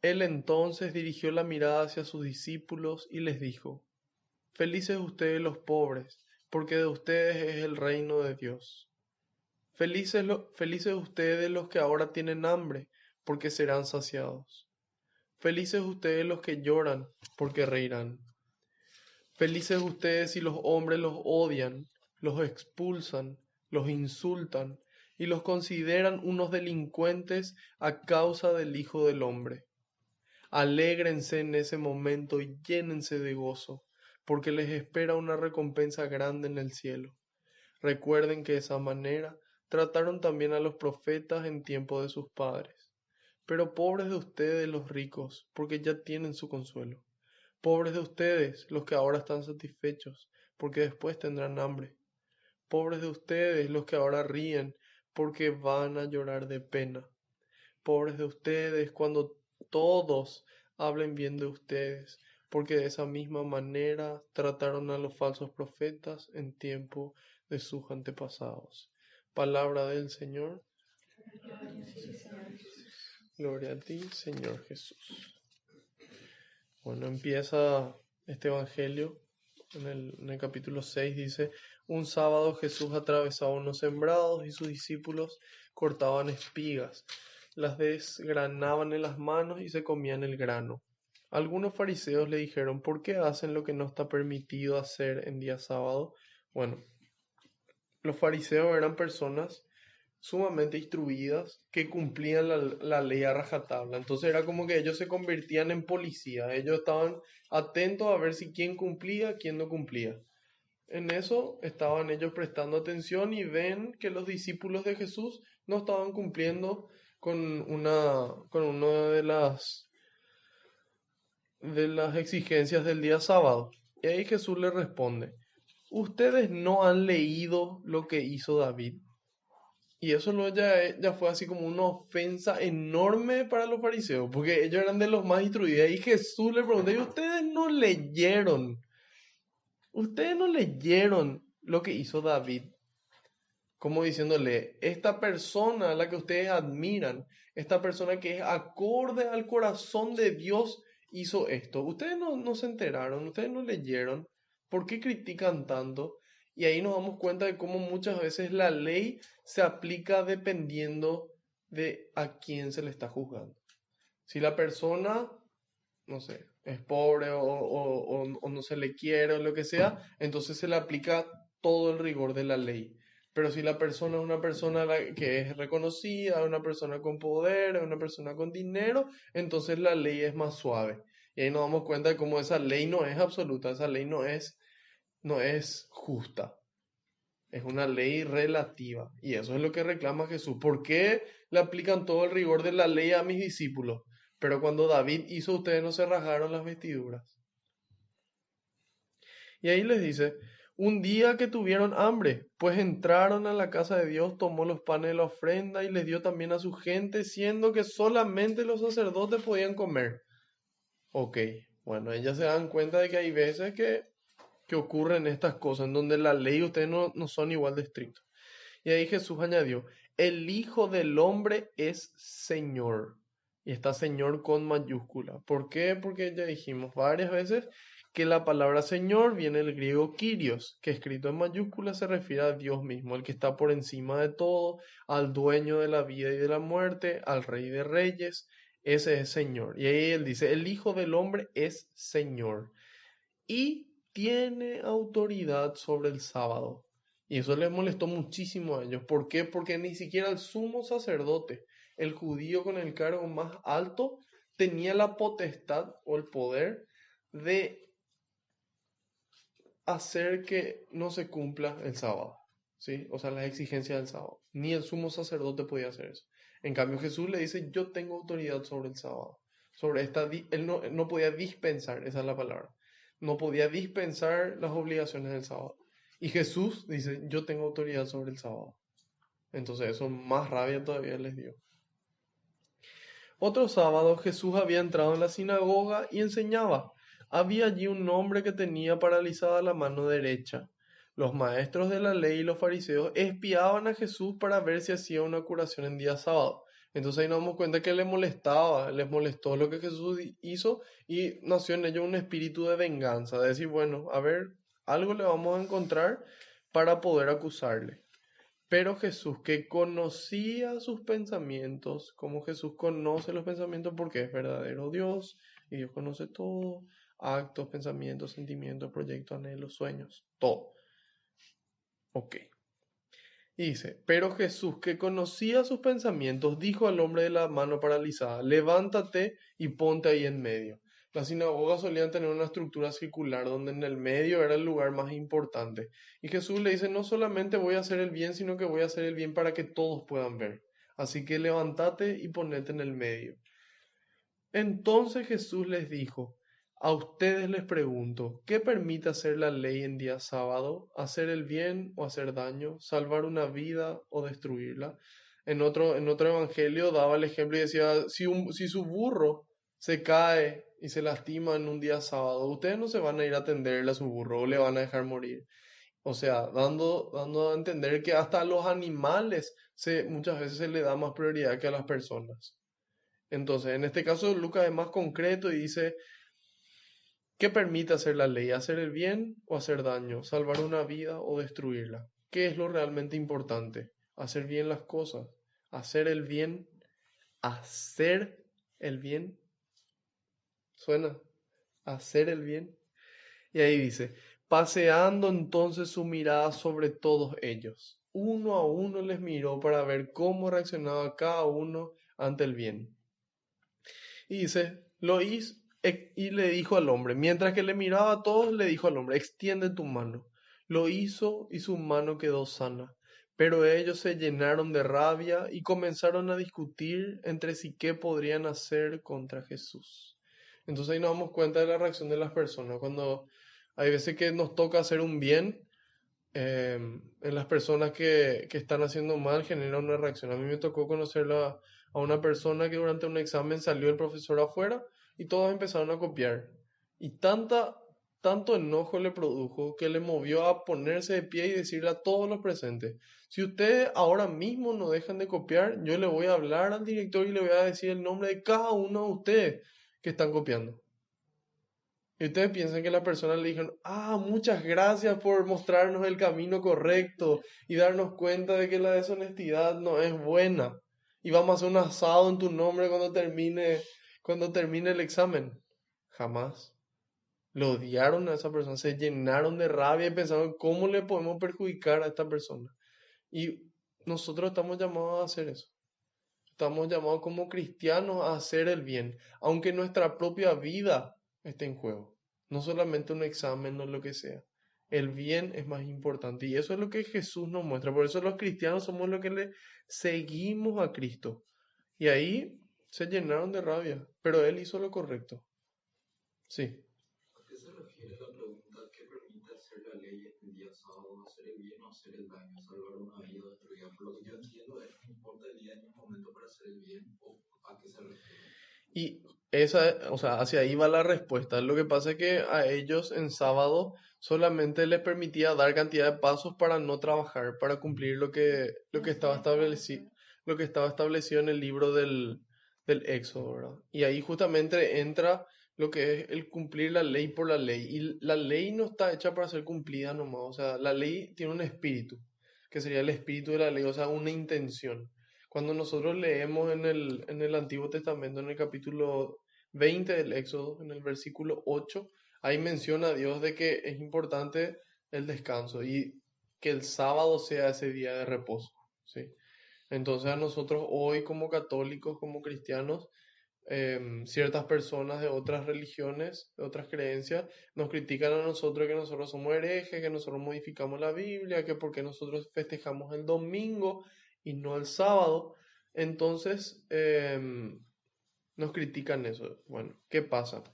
Él entonces dirigió la mirada hacia sus discípulos y les dijo: Felices ustedes los pobres, porque de ustedes es el reino de Dios. Felices ustedes los que ahora tienen hambre, porque serán saciados. Felices ustedes los que lloran, porque reirán. Felices ustedes si los hombres los odian, los expulsan, los insultan y los consideran unos delincuentes a causa del Hijo del Hombre. Alégrense en ese momento y llénense de gozo, porque les espera una recompensa grande en el cielo. Recuerden que de esa manera trataron también a los profetas en tiempo de sus padres. Pero pobres de ustedes los ricos, porque ya tienen su consuelo. Pobres de ustedes los que ahora están satisfechos, porque después tendrán hambre. Pobres de ustedes los que ahora ríen, porque van a llorar de pena. Pobres de ustedes cuando todos hablen bien de ustedes, porque de esa misma manera trataron a los falsos profetas en tiempo de sus antepasados. Palabra del Señor. Gloria a ti, Señor Jesús. Bueno, empieza este evangelio en el capítulo 6, dice: un sábado Jesús atravesaba unos sembrados y sus discípulos cortaban espigas, las desgranaban en las manos y se comían el grano. Algunos fariseos le dijeron: ¿por qué hacen lo que no está permitido hacer en día sábado? Bueno, los fariseos eran personas sumamente instruidas que cumplían la ley a rajatabla. Entonces era como que ellos se convertían en policía. Ellos estaban atentos a ver si quién cumplía, quién no cumplía. En eso estaban ellos prestando atención y ven que los discípulos de Jesús no estaban cumpliendo con una de las exigencias del día sábado. Y ahí Jesús le responde: ¿ustedes no han leído lo que hizo David? Y eso no ya fue así como una ofensa enorme para los fariseos, porque ellos eran de los más instruidos. Y Jesús le preguntó: ¿y ustedes no leyeron lo que hizo David? Como diciéndole: esta persona a la que ustedes admiran, esta persona que es acorde al corazón de Dios, hizo esto. Ustedes no se enteraron, ustedes no leyeron. ¿Por qué critican tanto? Y ahí nos damos cuenta de cómo muchas veces la ley se aplica dependiendo de a quién se le está juzgando. Si la persona, no sé, es pobre o no se le quiere o lo que sea, entonces se le aplica todo el rigor de la ley. Pero si la persona es una persona que es reconocida, una persona con poder, una persona con dinero, entonces la ley es más suave. Y ahí nos damos cuenta de cómo esa ley no es absoluta, esa ley no es justa. Es una ley relativa. Y eso es lo que reclama Jesús. ¿Por qué le aplican todo el rigor de la ley a mis discípulos? Pero cuando David hizo, ustedes no se rasgaron las vestiduras. Y ahí les dice: un día que tuvieron hambre, pues entraron a la casa de Dios, tomó los panes de la ofrenda y les dio también a su gente, siendo que solamente los sacerdotes podían comer. Ok, bueno, ellas se dan cuenta de que hay veces que ocurren estas cosas, en donde la ley ustedes no son igual de estrictos. Y ahí Jesús añadió: el Hijo del Hombre es Señor. Y está Señor con mayúscula. ¿Por qué? Porque ya dijimos varias veces que la palabra Señor viene del griego Kyrios, que escrito en mayúscula se refiere a Dios mismo, el que está por encima de todo, al dueño de la vida y de la muerte, al Rey de Reyes. Ese es Señor. Y ahí él dice: el Hijo del Hombre es Señor. Y tiene autoridad sobre el sábado. Y eso les molestó muchísimo a ellos. ¿Por qué? Porque ni siquiera el sumo sacerdote, el judío con el cargo más alto, tenía la potestad o el poder de hacer que no se cumpla el sábado, ¿sí? O sea, las exigencias del sábado. Ni el sumo sacerdote podía hacer eso. En cambio, Jesús le dice: yo tengo autoridad sobre el sábado. Él no podía dispensar, esa es la palabra. No podía dispensar las obligaciones del sábado. Y Jesús dice: yo tengo autoridad sobre el sábado. Entonces eso más rabia todavía les dio. Otro sábado Jesús había entrado en la sinagoga y enseñaba. Había allí un hombre que tenía paralizada la mano derecha. Los maestros de la ley y los fariseos espiaban a Jesús para ver si hacía una curación en día sábado, Entonces ahí nos damos cuenta que les molestó lo que Jesús hizo y nació en ellos un espíritu de venganza, de decir, bueno, a ver, algo le vamos a encontrar para poder acusarle. Pero Jesús, que conocía sus pensamientos, como Jesús conoce los pensamientos porque es verdadero Dios y Dios conoce todo, actos, pensamientos, sentimientos, proyectos, anhelos, sueños, todo. Ok. Y dice, pero Jesús, que conocía sus pensamientos, dijo al hombre de la mano paralizada, levántate y ponte ahí en medio. Las sinagogas solían tener una estructura circular donde en el medio era el lugar más importante. Y Jesús le dice, no solamente voy a hacer el bien, sino que voy a hacer el bien para que todos puedan ver. Así que levántate y ponete en el medio. Entonces Jesús les dijo, a ustedes les pregunto, ¿qué permite hacer la ley en día sábado? ¿Hacer el bien o hacer daño? ¿Salvar una vida o destruirla? En otro evangelio daba el ejemplo y decía, si su burro se cae y se lastima en un día sábado, ustedes no se van a ir a atenderle a su burro o le van a dejar morir. O sea, dando a entender que hasta a los animales muchas veces se le da más prioridad que a las personas. Entonces, en este caso, Lucas es más concreto y dice, ¿qué permite hacer la ley? ¿Hacer el bien o hacer daño? ¿Salvar una vida o destruirla? ¿Qué es lo realmente importante? Hacer bien las cosas. Hacer el bien. Hacer el bien. ¿Suena? Hacer el bien. Y ahí dice, paseando entonces su mirada sobre todos ellos. Uno a uno les miró para ver cómo reaccionaba cada uno ante el bien. Y dice, lo hizo, y le dijo al hombre, mientras que le miraba a todos, le dijo al hombre, extiende tu mano. Lo hizo y su mano quedó sana. Pero ellos se llenaron de rabia y comenzaron a discutir entre sí qué podrían hacer contra Jesús. Entonces ahí nos damos cuenta de la reacción de las personas. Cuando hay veces que nos toca hacer un bien, en las personas que están haciendo mal genera una reacción. A mí me tocó conocer a una persona que durante un examen salió el profesor afuera y todos empezaron a copiar. Y tanto enojo le produjo que le movió a ponerse de pie y decirle a todos los presentes, si ustedes ahora mismo no dejan de copiar, yo le voy a hablar al director y le voy a decir el nombre de cada uno de ustedes que están copiando. Y ustedes piensan que la persona le dijeron, muchas gracias por mostrarnos el camino correcto y darnos cuenta de que la deshonestidad no es buena. Y vamos a hacer un asado en tu nombre cuando termine el examen. Jamás. Lo odiaron a esa persona, se llenaron de rabia y pensaron cómo le podemos perjudicar a esta persona. Y nosotros estamos llamados a hacer eso. Estamos llamados como cristianos a hacer el bien, aunque nuestra propia vida esté en juego. No solamente un examen o lo que sea. El bien es más importante y eso es lo que Jesús nos muestra. Por eso los cristianos somos los que le seguimos a Cristo. Y ahí se llenaron de rabia, pero Él hizo lo correcto. Sí. ¿A qué se refiere la pregunta qué permite hacer la ley el día sábado, hacer el bien o hacer el daño, salvar una vida o destruirla? Por lo que yo entiendo es, no importa el día ni el momento para hacer el bien, o a qué se refiere. Y hacia ahí va la respuesta. Lo que pasa es que a ellos en sábado solamente les permitía dar cantidad de pasos para no trabajar, para cumplir lo que estaba establecido en el libro del Éxodo, ¿verdad? Y ahí justamente entra lo que es el cumplir la ley por la ley. Y la ley no está hecha para ser cumplida nomás. O sea, la ley tiene un espíritu, que sería el espíritu de la ley, o sea, una intención. Cuando nosotros leemos en el Antiguo Testamento, en el capítulo 20 del Éxodo, en el versículo 8, ahí menciona a Dios de que es importante el descanso y que el sábado sea ese día de reposo, ¿sí? Entonces a nosotros hoy como católicos, como cristianos, ciertas personas de otras religiones, de otras creencias, nos critican a nosotros que nosotros somos herejes, que nosotros modificamos la Biblia, que porque nosotros festejamos el domingo y no el sábado. Entonces nos critican eso. Bueno, ¿qué pasa?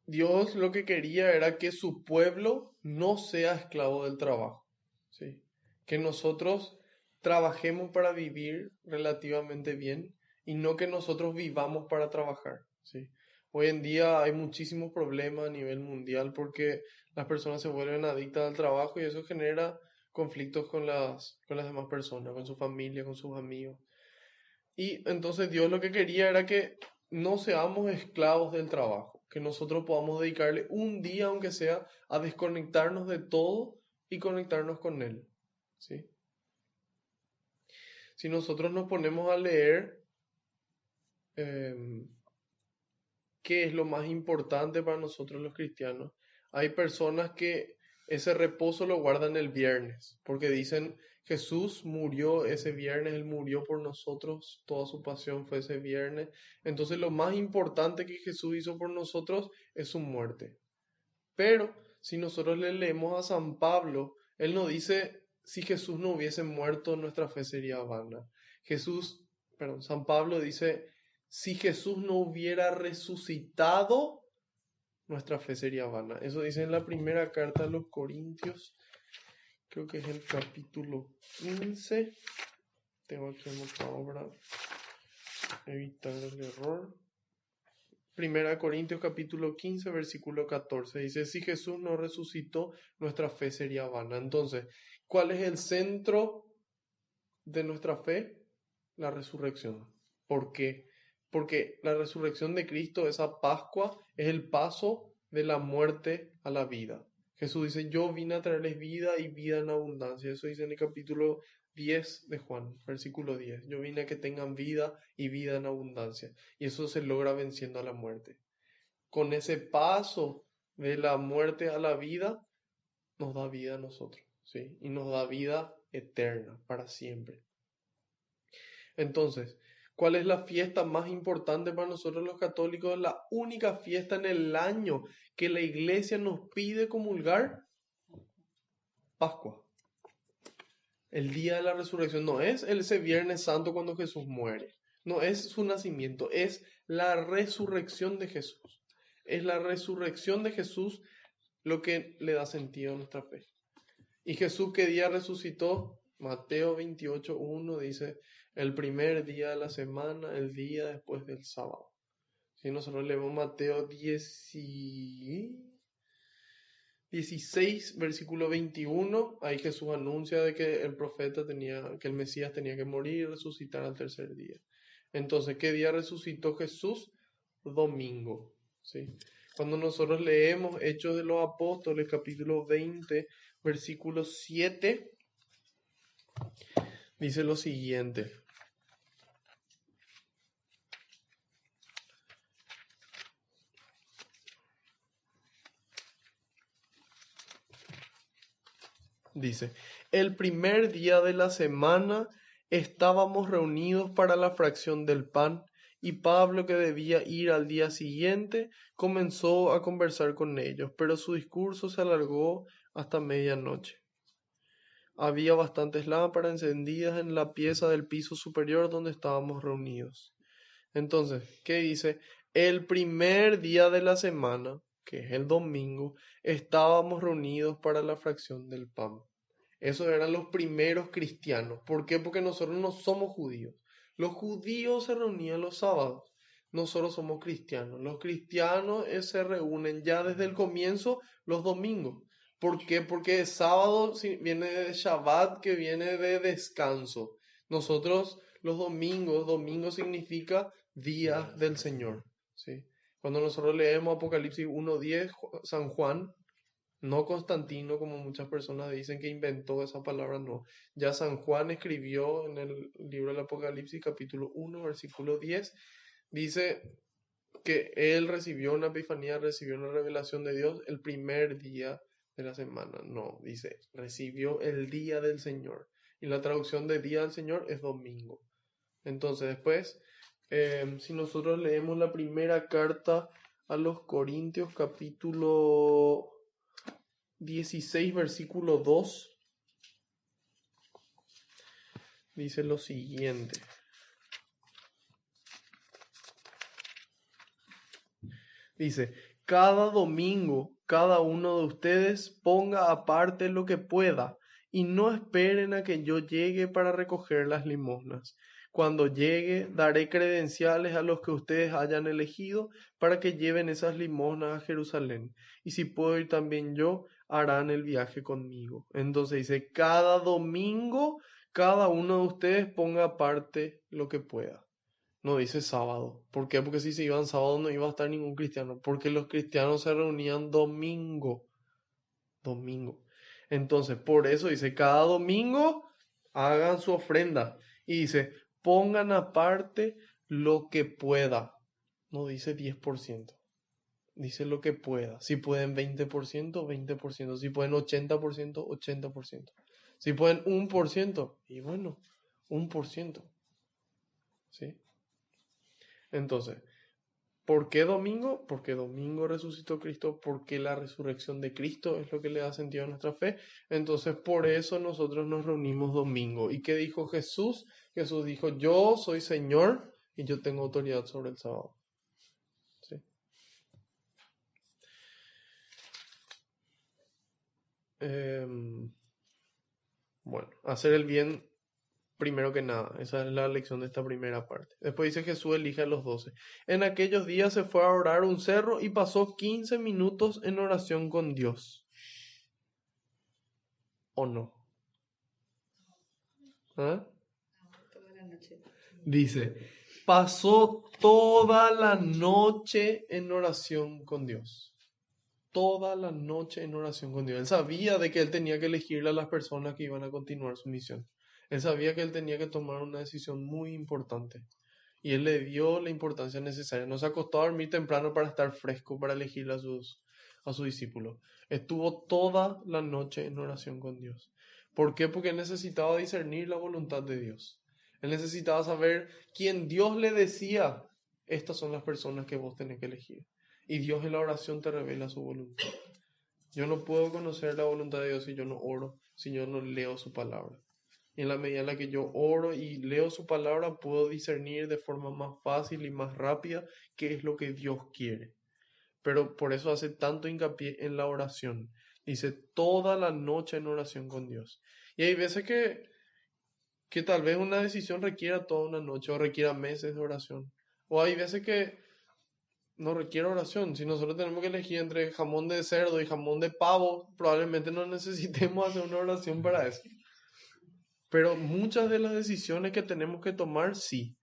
Dios lo que quería era que su pueblo no sea esclavo del trabajo, ¿sí? Que nosotros trabajemos para vivir relativamente bien y no que nosotros vivamos para trabajar, ¿sí? Hoy en día hay muchísimos problemas a nivel mundial porque las personas se vuelven adictas al trabajo y eso genera conflictos con las demás personas, con su familia, con sus amigos. Y entonces Dios lo que quería era que no seamos esclavos del trabajo, que nosotros podamos dedicarle un día, aunque sea, a desconectarnos de todo y conectarnos con Él. ¿Sí? Si nosotros nos ponemos a leer qué es lo más importante para nosotros los cristianos, hay personas que ese reposo lo guardan el viernes, porque dicen, Jesús murió ese viernes, Él murió por nosotros, toda su pasión fue ese viernes. Entonces lo más importante que Jesús hizo por nosotros es su muerte. Pero si nosotros le leemos a San Pablo, él nos dice, si Jesús no hubiese muerto, nuestra fe sería vana. San Pablo dice, si Jesús no hubiera resucitado, nuestra fe sería vana. Eso dice en la primera carta a los Corintios, creo que es el capítulo 15. Tengo aquí anotado para evitar el error. Primera Corintios capítulo 15, versículo 14. Dice, si Jesús no resucitó, nuestra fe sería vana. Entonces, ¿cuál es el centro de nuestra fe? La resurrección. ¿Por qué? Porque la resurrección de Cristo, esa Pascua, es el paso de la muerte a la vida. Jesús dice, yo vine a traerles vida y vida en abundancia. Eso dice en el capítulo 10 de Juan, versículo 10. Yo vine a que tengan vida y vida en abundancia. Y eso se logra venciendo a la muerte. Con ese paso de la muerte a la vida, nos da vida a nosotros, ¿sí? Y nos da vida eterna, para siempre. Entonces, ¿cuál es la fiesta más importante para nosotros los católicos? La única fiesta en el año que la iglesia nos pide comulgar, Pascua. El día de la resurrección no es ese Viernes Santo cuando Jesús muere, no es su nacimiento, es la resurrección de Jesús. Es la resurrección de Jesús lo que le da sentido a nuestra fe. ¿Y Jesús qué día resucitó? Mateo 28:1 dice, el primer día de la semana, el día después del sábado. Si nosotros leemos Mateo 16, versículo 21, ahí Jesús anuncia de que el que el Mesías tenía que morir y resucitar al tercer día. Entonces, ¿qué día resucitó Jesús? Domingo, ¿sí? Cuando nosotros leemos Hechos de los Apóstoles, capítulo 20, versículo 7, dice lo siguiente. Dice, el primer día de la semana estábamos reunidos para la fracción del pan, y Pablo, que debía ir al día siguiente, comenzó a conversar con ellos, pero su discurso se alargó hasta medianoche. Había bastantes lámparas encendidas en la pieza del piso superior donde estábamos reunidos. Entonces, ¿qué dice? El primer día de la semana, que es el domingo, estábamos reunidos para la fracción del pan. Esos eran los primeros cristianos. ¿Por qué? Porque nosotros no somos judíos. Los judíos se reunían los sábados. Nosotros somos cristianos. Los cristianos se reúnen ya desde el comienzo los domingos. ¿Por qué? Porque sábado viene de Shabbat, que viene de descanso. Nosotros los domingos, domingo significa día del Señor, ¿sí? Cuando nosotros leemos Apocalipsis 1:10, San Juan, no Constantino, como muchas personas dicen que inventó esa palabra, no. Ya San Juan escribió en el libro del Apocalipsis, capítulo 1, versículo 10, dice que él recibió una epifanía, recibió una revelación de Dios el primer día de la semana. No, dice, recibió el día del Señor. Y la traducción de día del Señor es domingo. Entonces, después, si nosotros leemos la primera carta a los Corintios, capítulo 16, versículo 2, dice lo siguiente. Dice, cada domingo, cada uno de ustedes ponga aparte lo que pueda y no esperen a que yo llegue para recoger las limosnas. Cuando llegue, daré credenciales a los que ustedes hayan elegido para que lleven esas limosnas a Jerusalén. Y si puedo ir también yo, harán el viaje conmigo. Entonces dice, cada domingo, cada uno de ustedes ponga aparte lo que pueda. No dice sábado. ¿Por qué? Porque si se iban sábado no iba a estar ningún cristiano. Porque los cristianos se reunían domingo. Domingo. Entonces, por eso dice, cada domingo hagan su ofrenda. Y dice, pongan aparte lo que pueda. No dice 10%. Dice lo que pueda. Si pueden 20%, 20%. Si pueden 80%, 80%. Si pueden 1%, y bueno, 1%. ¿Sí? Entonces, ¿por qué domingo? Porque domingo resucitó Cristo, porque la resurrección de Cristo es lo que le da sentido a nuestra fe. Entonces, por eso nosotros nos reunimos domingo. ¿Y qué dijo Jesús? Jesús dijo, yo soy Señor y yo tengo autoridad sobre el sábado. ¿Sí? Bueno, hacer el bien primero que nada. Esa es la lección de esta primera parte. Después dice Jesús elige a los 12. En aquellos días se fue a orar a un cerro y pasó 15 minutos en oración con Dios. ¿O no? ¿Ah? Dice, pasó toda la noche en oración con Dios. Toda la noche en oración con Dios. Él sabía de que él tenía que elegir a las personas que iban a continuar su misión. Él sabía que él tenía que tomar una decisión muy importante. Y él le dio la importancia necesaria. No se acostó a dormir temprano para estar fresco, para elegir a sus discípulos. Estuvo toda la noche en oración con Dios. ¿Por qué? Porque él necesitaba discernir la voluntad de Dios. Él necesitaba saber quién Dios le decía, estas son las personas que vos tenés que elegir. Y Dios en la oración te revela su voluntad. Yo no puedo conocer la voluntad de Dios si yo no oro, si yo no leo su palabra. Y en la medida en la que yo oro y leo su palabra, puedo discernir de forma más fácil y más rápida qué es lo que Dios quiere. Pero por eso hace tanto hincapié en la oración. Dice toda la noche en oración con Dios. Y hay veces que tal vez una decisión requiera toda una noche o requiera meses de oración. O hay veces que no requiere oración. Si nosotros tenemos que elegir entre jamón de cerdo y jamón de pavo, probablemente no necesitemos hacer una oración para eso. Pero muchas de las decisiones que tenemos que tomar, sí.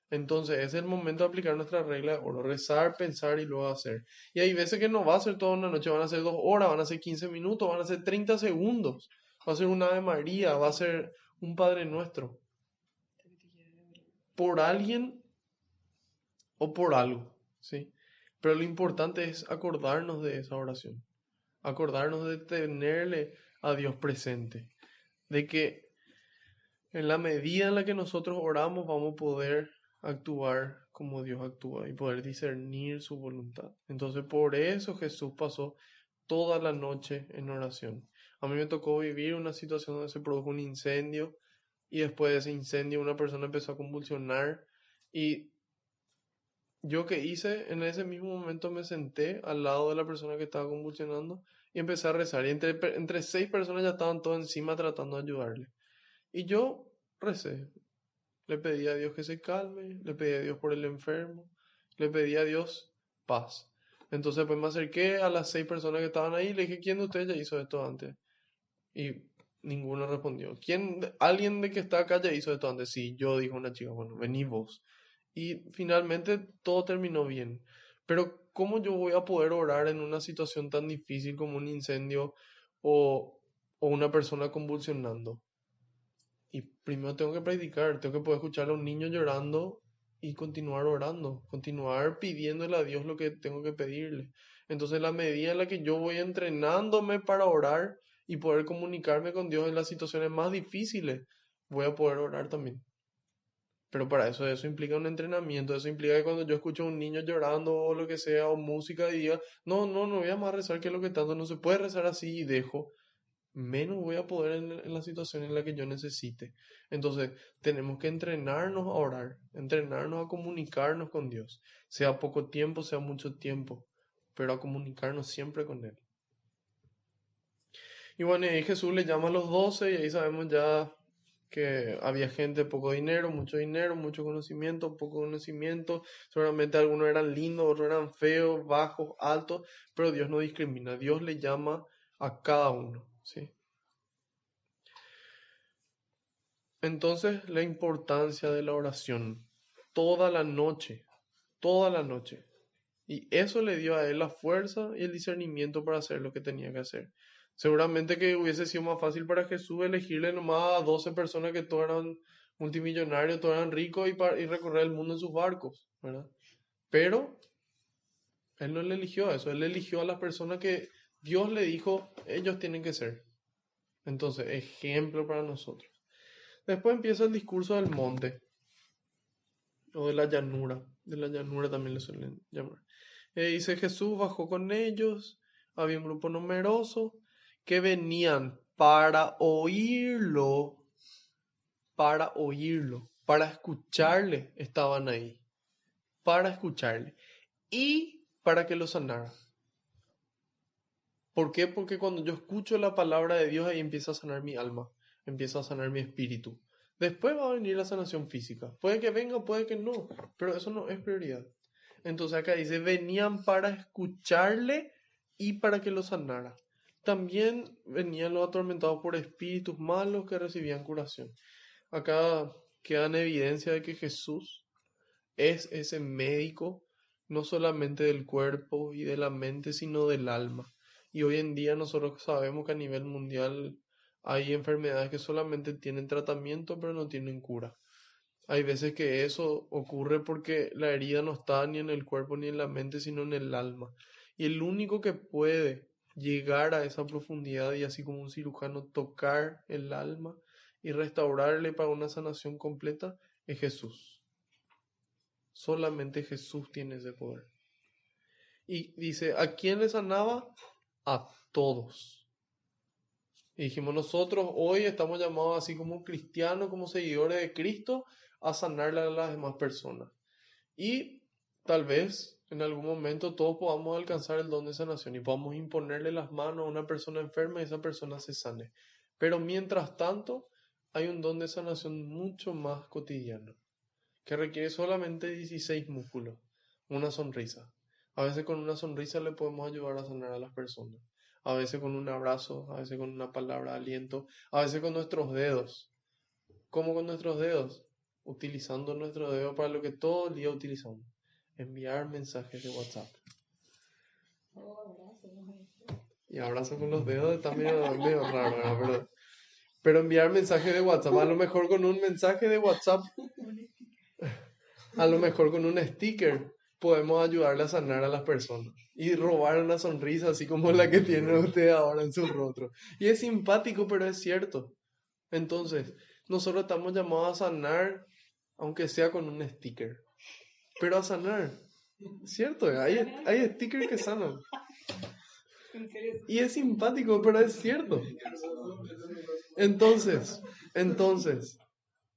Entonces es el momento de aplicar nuestra regla de oro, rezar, pensar y luego hacer. Y hay veces que no va a ser toda una noche, van a ser 2 horas, van a ser 15 minutos, van a ser 30 segundos. Va a ser un Ave María, va a ser un Padre Nuestro. Por alguien o por algo, ¿sí? Pero lo importante es acordarnos de esa oración. Acordarnos de tenerle a Dios presente. De que en la medida en la que nosotros oramos vamos a poder actuar como Dios actúa y poder discernir su voluntad. Entonces por eso Jesús pasó toda la noche en oración. A mí me tocó vivir una situación donde se produjo un incendio y después de ese incendio una persona empezó a convulsionar y yo que hice, en ese mismo momento me senté al lado de la persona que estaba convulsionando y empecé a rezar. Y entre 6 personas ya estaban todos encima tratando de ayudarle. Y yo recé. Le pedí a Dios que se calme, le pedí a Dios por el enfermo, le pedí a Dios paz. Entonces pues me acerqué a las 6 personas que estaban ahí y le dije, ¿quién de ustedes ya hizo esto antes? Y ninguno respondió. ¿Alguien de que está acá ya hizo esto antes? Sí, yo, dijo una chica, bueno, vení vos. Y finalmente todo terminó bien. Pero ¿cómo yo voy a poder orar en una situación tan difícil como un incendio o una persona convulsionando? Y primero tengo que practicar, tengo que poder escuchar a un niño llorando y continuar orando, continuar pidiéndole a Dios lo que tengo que pedirle. Entonces, la medida en la que yo voy entrenándome para orar y poder comunicarme con Dios en las situaciones más difíciles, voy a poder orar también. Pero para eso implica un entrenamiento, eso implica que cuando yo escucho a un niño llorando o lo que sea, o música, y diga, no voy a más rezar que lo que tanto, no se puede rezar así y dejo, menos voy a poder en la situación en la que yo necesite. Entonces, tenemos que entrenarnos a orar, entrenarnos a comunicarnos con Dios, sea poco tiempo, sea mucho tiempo, pero a comunicarnos siempre con Él. Y bueno, y Jesús le llama a los 12 y ahí sabemos ya que había gente de poco dinero, mucho conocimiento, poco conocimiento. Seguramente algunos eran lindos, otros eran feos, bajos, altos, pero Dios no discrimina. Dios le llama a cada uno, ¿sí? Entonces, la importancia de la oración toda la noche, toda la noche. Y eso le dio a él la fuerza y el discernimiento para hacer lo que tenía que hacer. Seguramente que hubiese sido más fácil para Jesús elegirle nomás a 12 personas que todos eran multimillonarios, todos eran ricos y recorrer el mundo en sus barcos, ¿verdad? Pero él no le eligió a eso, él eligió a las personas que Dios le dijo, ellos tienen que ser. Entonces, ejemplo para nosotros. Después empieza el discurso del monte, o de la llanura también le suelen llamar. Dice Jesús bajó con ellos, había un grupo numeroso que venían para escucharle, estaban ahí, para escucharle y para que lo sanara. ¿Por qué? Porque cuando yo escucho la palabra de Dios, ahí empieza a sanar mi alma, empieza a sanar mi espíritu. Después va a venir la sanación física. Puede que venga, puede que no, pero eso no es prioridad. Entonces acá dice, venían para escucharle y para que lo sanara. También venían los atormentados por espíritus malos que recibían curación. Acá queda en evidencia de que Jesús es ese médico, no solamente del cuerpo y de la mente, sino del alma. Y hoy en día nosotros sabemos que a nivel mundial hay enfermedades que solamente tienen tratamiento, pero no tienen cura. Hay veces que eso ocurre porque la herida no está ni en el cuerpo ni en la mente, sino en el alma. Y el único que puede llegar a esa profundidad y así como un cirujano tocar el alma y restaurarle para una sanación completa es Jesús. Solamente Jesús tiene ese poder. Y dice, ¿a quién le sanaba? A todos. Y dijimos, nosotros hoy estamos llamados así como cristianos, como seguidores de Cristo, a sanarle a las demás personas. Y tal vez en algún momento todos podamos alcanzar el don de sanación y podamos imponerle las manos a una persona enferma y esa persona se sane. Pero mientras tanto, hay un don de sanación mucho más cotidiano, que requiere solamente 16 músculos, una sonrisa. A veces con una sonrisa le podemos ayudar a sanar a las personas. A veces con un abrazo, a veces con una palabra de aliento, a veces con nuestros dedos. ¿Cómo con nuestros dedos? Utilizando nuestros dedos para lo que todo el día utilizamos. Enviar mensajes de WhatsApp. Y abrazo con los dedos está medio raro, ¿verdad? Pero enviar mensajes de WhatsApp, a lo mejor con un mensaje de WhatsApp, a lo mejor con un sticker, podemos ayudarle a sanar a las personas y robar una sonrisa así como la que tiene usted ahora en su rostro. Y es simpático, pero es cierto. Entonces, nosotros estamos llamados a sanar, aunque sea con un sticker, pero a sanar. ¿Cierto? Hay stickers que sanan. Y es simpático, pero es cierto. Entonces,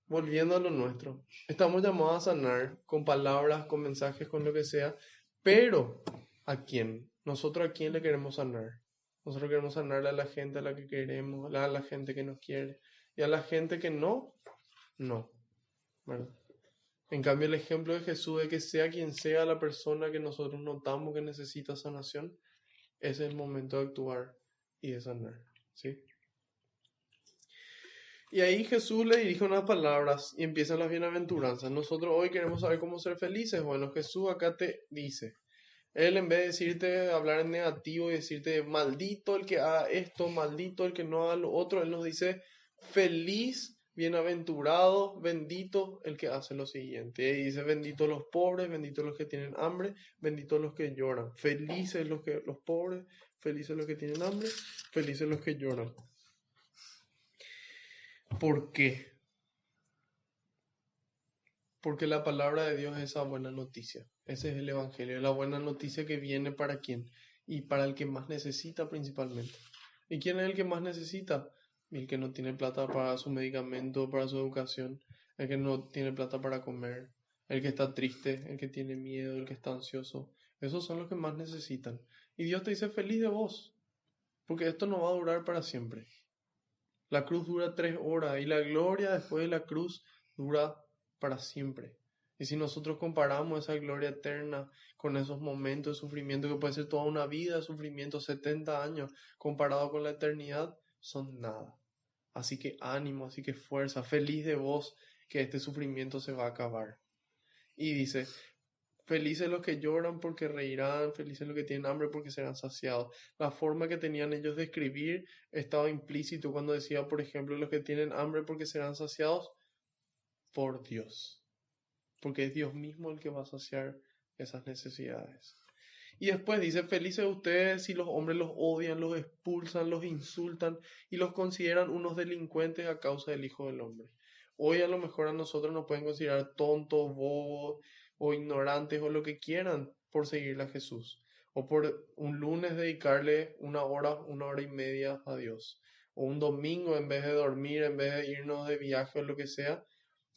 volviendo a lo nuestro, estamos llamados a sanar con palabras, con mensajes, con lo que sea, pero ¿a quién? Nosotros a quién le queremos sanar. Nosotros queremos sanarle a la gente a la que queremos, a la gente que nos quiere, y a la gente que no, ¿verdad? En cambio, el ejemplo de Jesús de que sea quien sea la persona que nosotros notamos que necesita sanación, ese es el momento de actuar y de sanar, ¿sí? Y ahí Jesús le dirige unas palabras y empiezan las bienaventuranzas. Nosotros hoy queremos saber cómo ser felices. Bueno, Jesús acá te dice, Él en vez de decirte, hablar en negativo y decirte, maldito el que haga esto, maldito el que no haga lo otro, Él nos dice, feliz, bienaventurado, bendito el que hace lo siguiente. Y dice, bendito los pobres, bendito los que tienen hambre, bendito los que lloran. Felices los pobres, felices los que tienen hambre, felices los que lloran. ¿Por qué? Porque la palabra de Dios es esa buena noticia. Ese es el Evangelio, la buena noticia que viene para quién y para el que más necesita principalmente. ¿Y quién es el que más necesita? El que no tiene plata para su medicamento, para su educación, el que no tiene plata para comer, el que está triste, el que tiene miedo, el que está ansioso. Esos son los que más necesitan. Y Dios te dice feliz de vos, porque esto no va a durar para siempre. La cruz dura 3 horas y la gloria después de la cruz dura para siempre. Y si nosotros comparamos esa gloria eterna con esos momentos de sufrimiento, que puede ser toda una vida de sufrimiento, 70 años, comparado con la eternidad, son nada. Así que ánimo, así que fuerza, feliz de vos que este sufrimiento se va a acabar. Y dice, felices los que lloran porque reirán, felices los que tienen hambre porque serán saciados. La forma que tenían ellos de escribir estaba implícito cuando decía, por ejemplo, los que tienen hambre porque serán saciados por Dios. Porque es Dios mismo el que va a saciar esas necesidades. Y después dice, felices ustedes si los hombres los odian, los expulsan, los insultan y los consideran unos delincuentes a causa del Hijo del Hombre. Hoy a lo mejor a nosotros nos pueden considerar tontos, bobos o ignorantes o lo que quieran por seguirle a Jesús. O por un lunes dedicarle una hora y media a Dios. O un domingo en vez de dormir, en vez de irnos de viaje o lo que sea,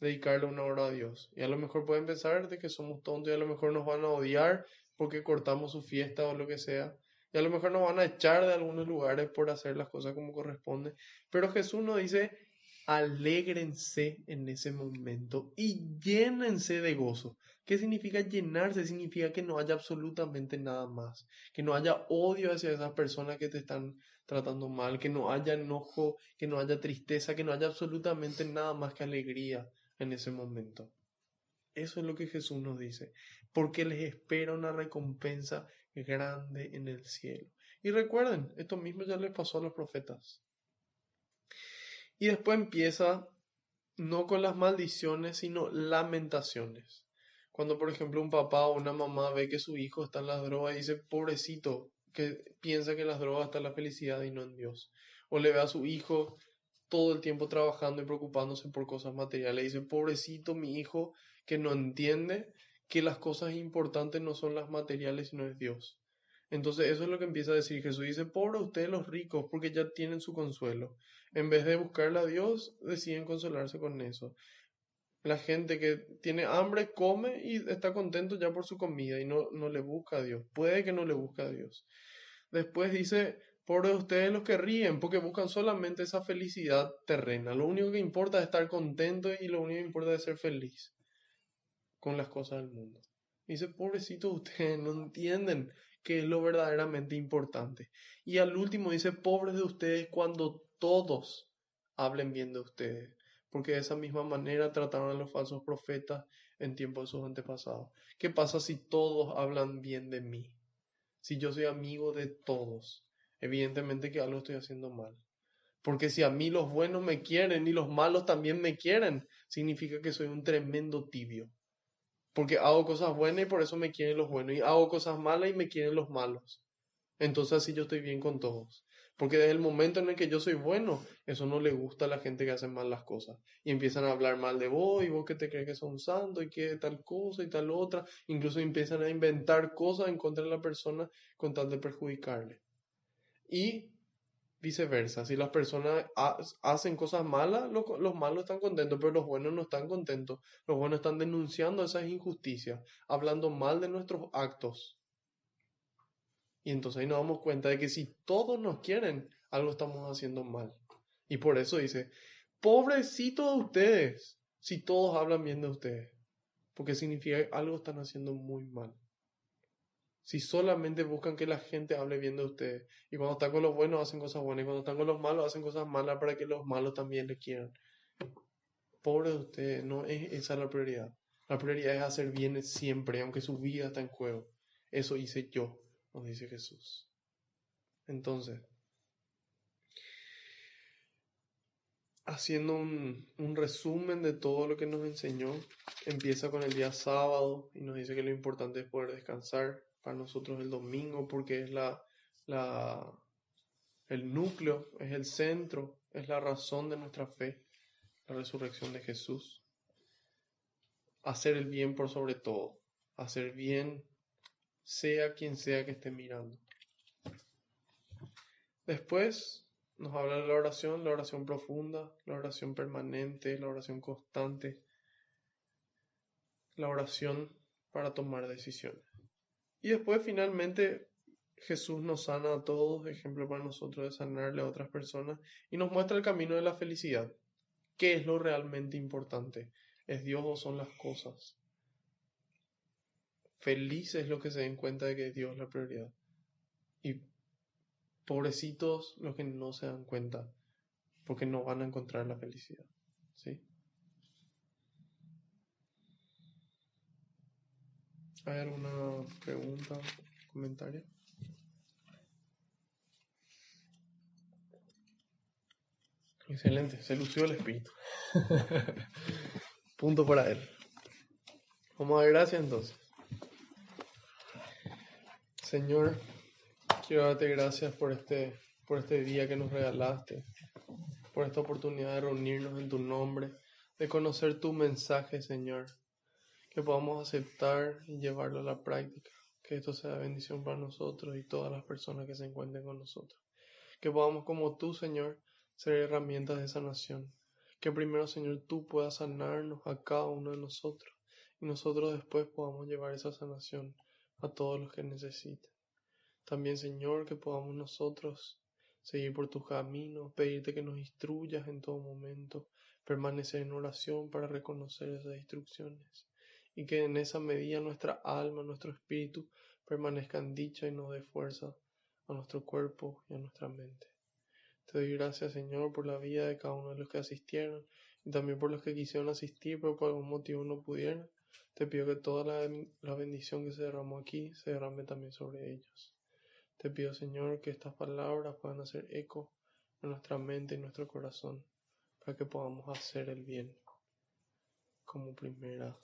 dedicarle una hora a Dios. Y a lo mejor pueden pensar de que somos tontos y a lo mejor nos van a odiar porque cortamos su fiesta o lo que sea. Y a lo mejor nos van a echar de algunos lugares por hacer las cosas como corresponde. Pero Jesús nos dice, alégrense en ese momento y llénense de gozo. ¿Qué significa llenarse? Significa que no haya absolutamente nada más. Que no haya odio hacia esas personas que te están tratando mal. Que no haya enojo, que no haya tristeza, que no haya absolutamente nada más que alegría en ese momento. Eso es lo que Jesús nos dice, porque les espera una recompensa grande en el cielo. Y recuerden, esto mismo ya les pasó a los profetas. Y después empieza no con las maldiciones, sino lamentaciones. Cuando, por ejemplo, un papá o una mamá ve que su hijo está en las drogas y dice, pobrecito, que piensa que en las drogas está la felicidad y no en Dios. O le ve a su hijo todo el tiempo trabajando y preocupándose por cosas materiales. Dice, pobrecito mi hijo que no entiende que las cosas importantes no son las materiales, sino es Dios. Entonces eso es lo que empieza a decir Jesús. Dice, pobre ustedes los ricos, porque ya tienen su consuelo. En vez de buscarle a Dios, deciden consolarse con eso. La gente que tiene hambre come y está contento ya por su comida y no le busca a Dios. Puede que no le busque a Dios. Después dice, por ustedes los que ríen, porque buscan solamente esa felicidad terrena. Lo único que importa es estar contento y lo único que importa es ser feliz con las cosas del mundo. Dice, pobrecitos ustedes, no entienden qué es lo verdaderamente importante. Y al último dice, pobres de ustedes cuando todos hablen bien de ustedes. Porque de esa misma manera trataron a los falsos profetas en tiempos de sus antepasados. ¿Qué pasa si todos hablan bien de mí? Si yo soy amigo de todos, evidentemente que algo estoy haciendo mal. Porque si a mí los buenos me quieren y los malos también me quieren, significa que soy un tremendo tibio. Porque hago cosas buenas y por eso me quieren los buenos. Y hago cosas malas y me quieren los malos. Entonces así yo estoy bien con todos. Porque desde el momento en el que yo soy bueno, eso no le gusta a la gente que hace mal las cosas. Y empiezan a hablar mal de vos, y vos que te crees que sos un santo, y que tal cosa y tal otra. Incluso empiezan a inventar cosas en contra de la persona con tal de perjudicarle. Y viceversa, si las personas hacen cosas malas, los malos están contentos, pero los buenos no están contentos. Los buenos están denunciando esas injusticias, hablando mal de nuestros actos. Y entonces ahí nos damos cuenta de que si todos nos quieren, algo estamos haciendo mal. Y por eso dice, pobrecitos de ustedes, si todos hablan bien de ustedes. Porque significa que algo están haciendo muy mal. Si solamente buscan que la gente hable bien de ustedes. Y cuando están con los buenos hacen cosas buenas. Y cuando están con los malos hacen cosas malas para que los malos también les quieran. Pobre de ustedes, no es esa la prioridad. La prioridad es hacer bien siempre, aunque su vida está en juego. Eso hice yo, nos dice Jesús. Entonces, haciendo un resumen de todo lo que nos enseñó, empieza con el día sábado y nos dice que lo importante es poder descansar. Para nosotros el domingo, porque es el núcleo, es el centro, es la razón de nuestra fe, la resurrección de Jesús. Hacer el bien por sobre todo, hacer bien sea quien sea que esté mirando. Después nos habla de la oración profunda, la oración permanente, la oración constante, la oración para tomar decisiones. Y después finalmente Jesús nos sana a todos, ejemplo para nosotros de sanarle a otras personas, y nos muestra el camino de la felicidad. ¿Qué es lo realmente importante? ¿Es Dios o son las cosas? Feliz es lo que se den cuenta de que Dios es la prioridad. Y pobrecitos los que no se dan cuenta, porque no van a encontrar la felicidad. ¿Sí? ¿Hay alguna pregunta, comentario? Excelente, se lució el espíritu. Punto para él. Vamos a dar gracias entonces. Señor, quiero darte gracias por este día que nos regalaste, por esta oportunidad de reunirnos en tu nombre, de conocer tu mensaje, Señor, que podamos aceptar y llevarlo a la práctica, que esto sea bendición para nosotros y todas las personas que se encuentren con nosotros, que podamos como tú, Señor, ser herramientas de sanación, que primero, Señor, tú puedas sanarnos a cada uno de nosotros y nosotros después podamos llevar esa sanación a todos los que necesiten. También, Señor, que podamos nosotros seguir por tus caminos, pedirte que nos instruyas en todo momento, permanecer en oración para reconocer esas instrucciones y que en esa medida nuestra alma, nuestro espíritu permanezca en dicha y nos dé fuerza a nuestro cuerpo y a nuestra mente. Te doy gracias, Señor, por la vida de cada uno de los que asistieron y también por los que quisieron asistir pero por algún motivo no pudieron. Te pido que toda la bendición que se derramó aquí se derrame también sobre ellos. Te pido, Señor, que estas palabras puedan hacer eco en nuestra mente y nuestro corazón para que podamos hacer el bien como primera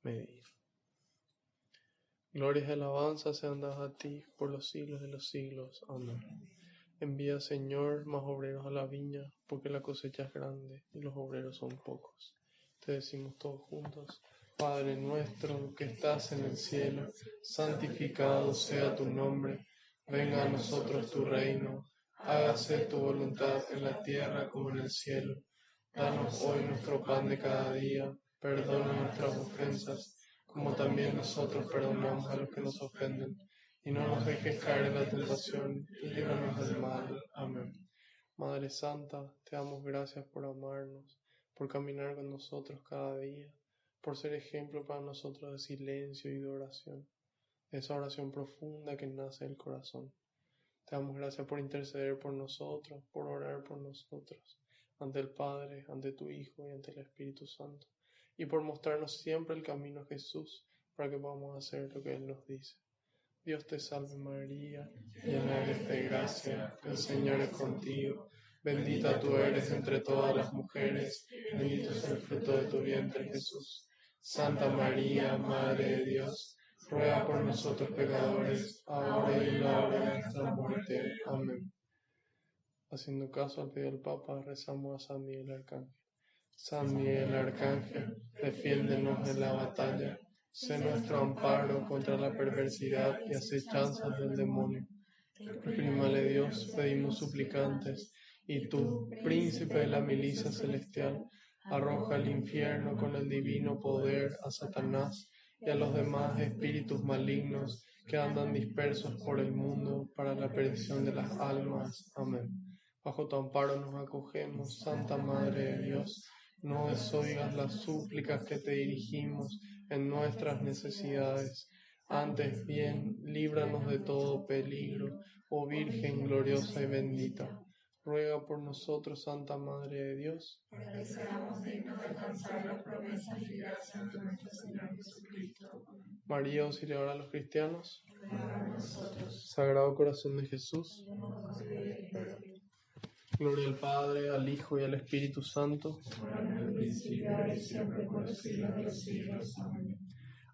medida. Glorias y alabanzas sean dadas a ti por los siglos de los siglos. Amén. Envía, Señor, más obreros a la viña, porque la cosecha es grande y los obreros son pocos. Te decimos todos juntos: Padre nuestro que estás en el cielo, santificado sea tu nombre. Venga a nosotros tu reino. Hágase tu voluntad en la tierra como en el cielo. Danos hoy nuestro pan de cada día. Perdona nuestras ofensas, como también nosotros perdonamos a los que nos ofenden. Y no nos dejes caer en la tentación, y líbranos del mal. Amén. Madre Santa, te damos gracias por amarnos, por caminar con nosotros cada día, por ser ejemplo para nosotros de silencio y de oración, esa oración profunda que nace del corazón. Te damos gracias por interceder por nosotros, por orar por nosotros, ante el Padre, ante tu Hijo y ante el Espíritu Santo, y por mostrarnos siempre el camino a Jesús para que podamos hacer lo que Él nos dice. Dios te salve María, llena eres de gracia, el Señor es contigo, bendita tú eres entre todas las mujeres, bendito es el fruto de tu vientre Jesús. Santa María, Madre de Dios, ruega por nosotros pecadores, ahora y en la hora de nuestra muerte. Amén. Haciendo caso al pedido del Papa, rezamos a San Miguel Arcángel. San Miguel Arcángel, defiéndenos en la batalla. Sé nuestro amparo contra la perversidad y acechanzas del demonio. Reprímale Dios, pedimos suplicantes, y tú, príncipe de la milicia celestial, arroja al infierno con el divino poder a Satanás y a los demás espíritus malignos que andan dispersos por el mundo para la perdición de las almas. Amén. Bajo tu amparo nos acogemos, Santa Madre de Dios. No desoigas las súplicas que te dirigimos en nuestras necesidades. Antes bien, líbranos de todo peligro, oh Virgen gloriosa y bendita. Ruega por nosotros, Santa Madre de Dios, para que seamos dignos de alcanzar las promesas y gracias de nuestro Señor Jesucristo. María, auxiliadora a los cristianos. Ruega por nosotros. Sagrado Corazón de Jesús. Gloria al Padre, al Hijo y al Espíritu Santo. Ahora en el principio, ahora y siempre, por los siglos de los siglos. Amén.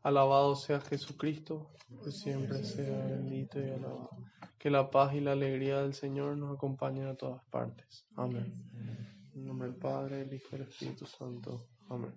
Alabado sea Jesucristo, por siempre sea bendito y alabado. Que la paz y la alegría del Señor nos acompañen a todas partes. Amén. En nombre del Padre, del Hijo y del Espíritu Santo. Amén.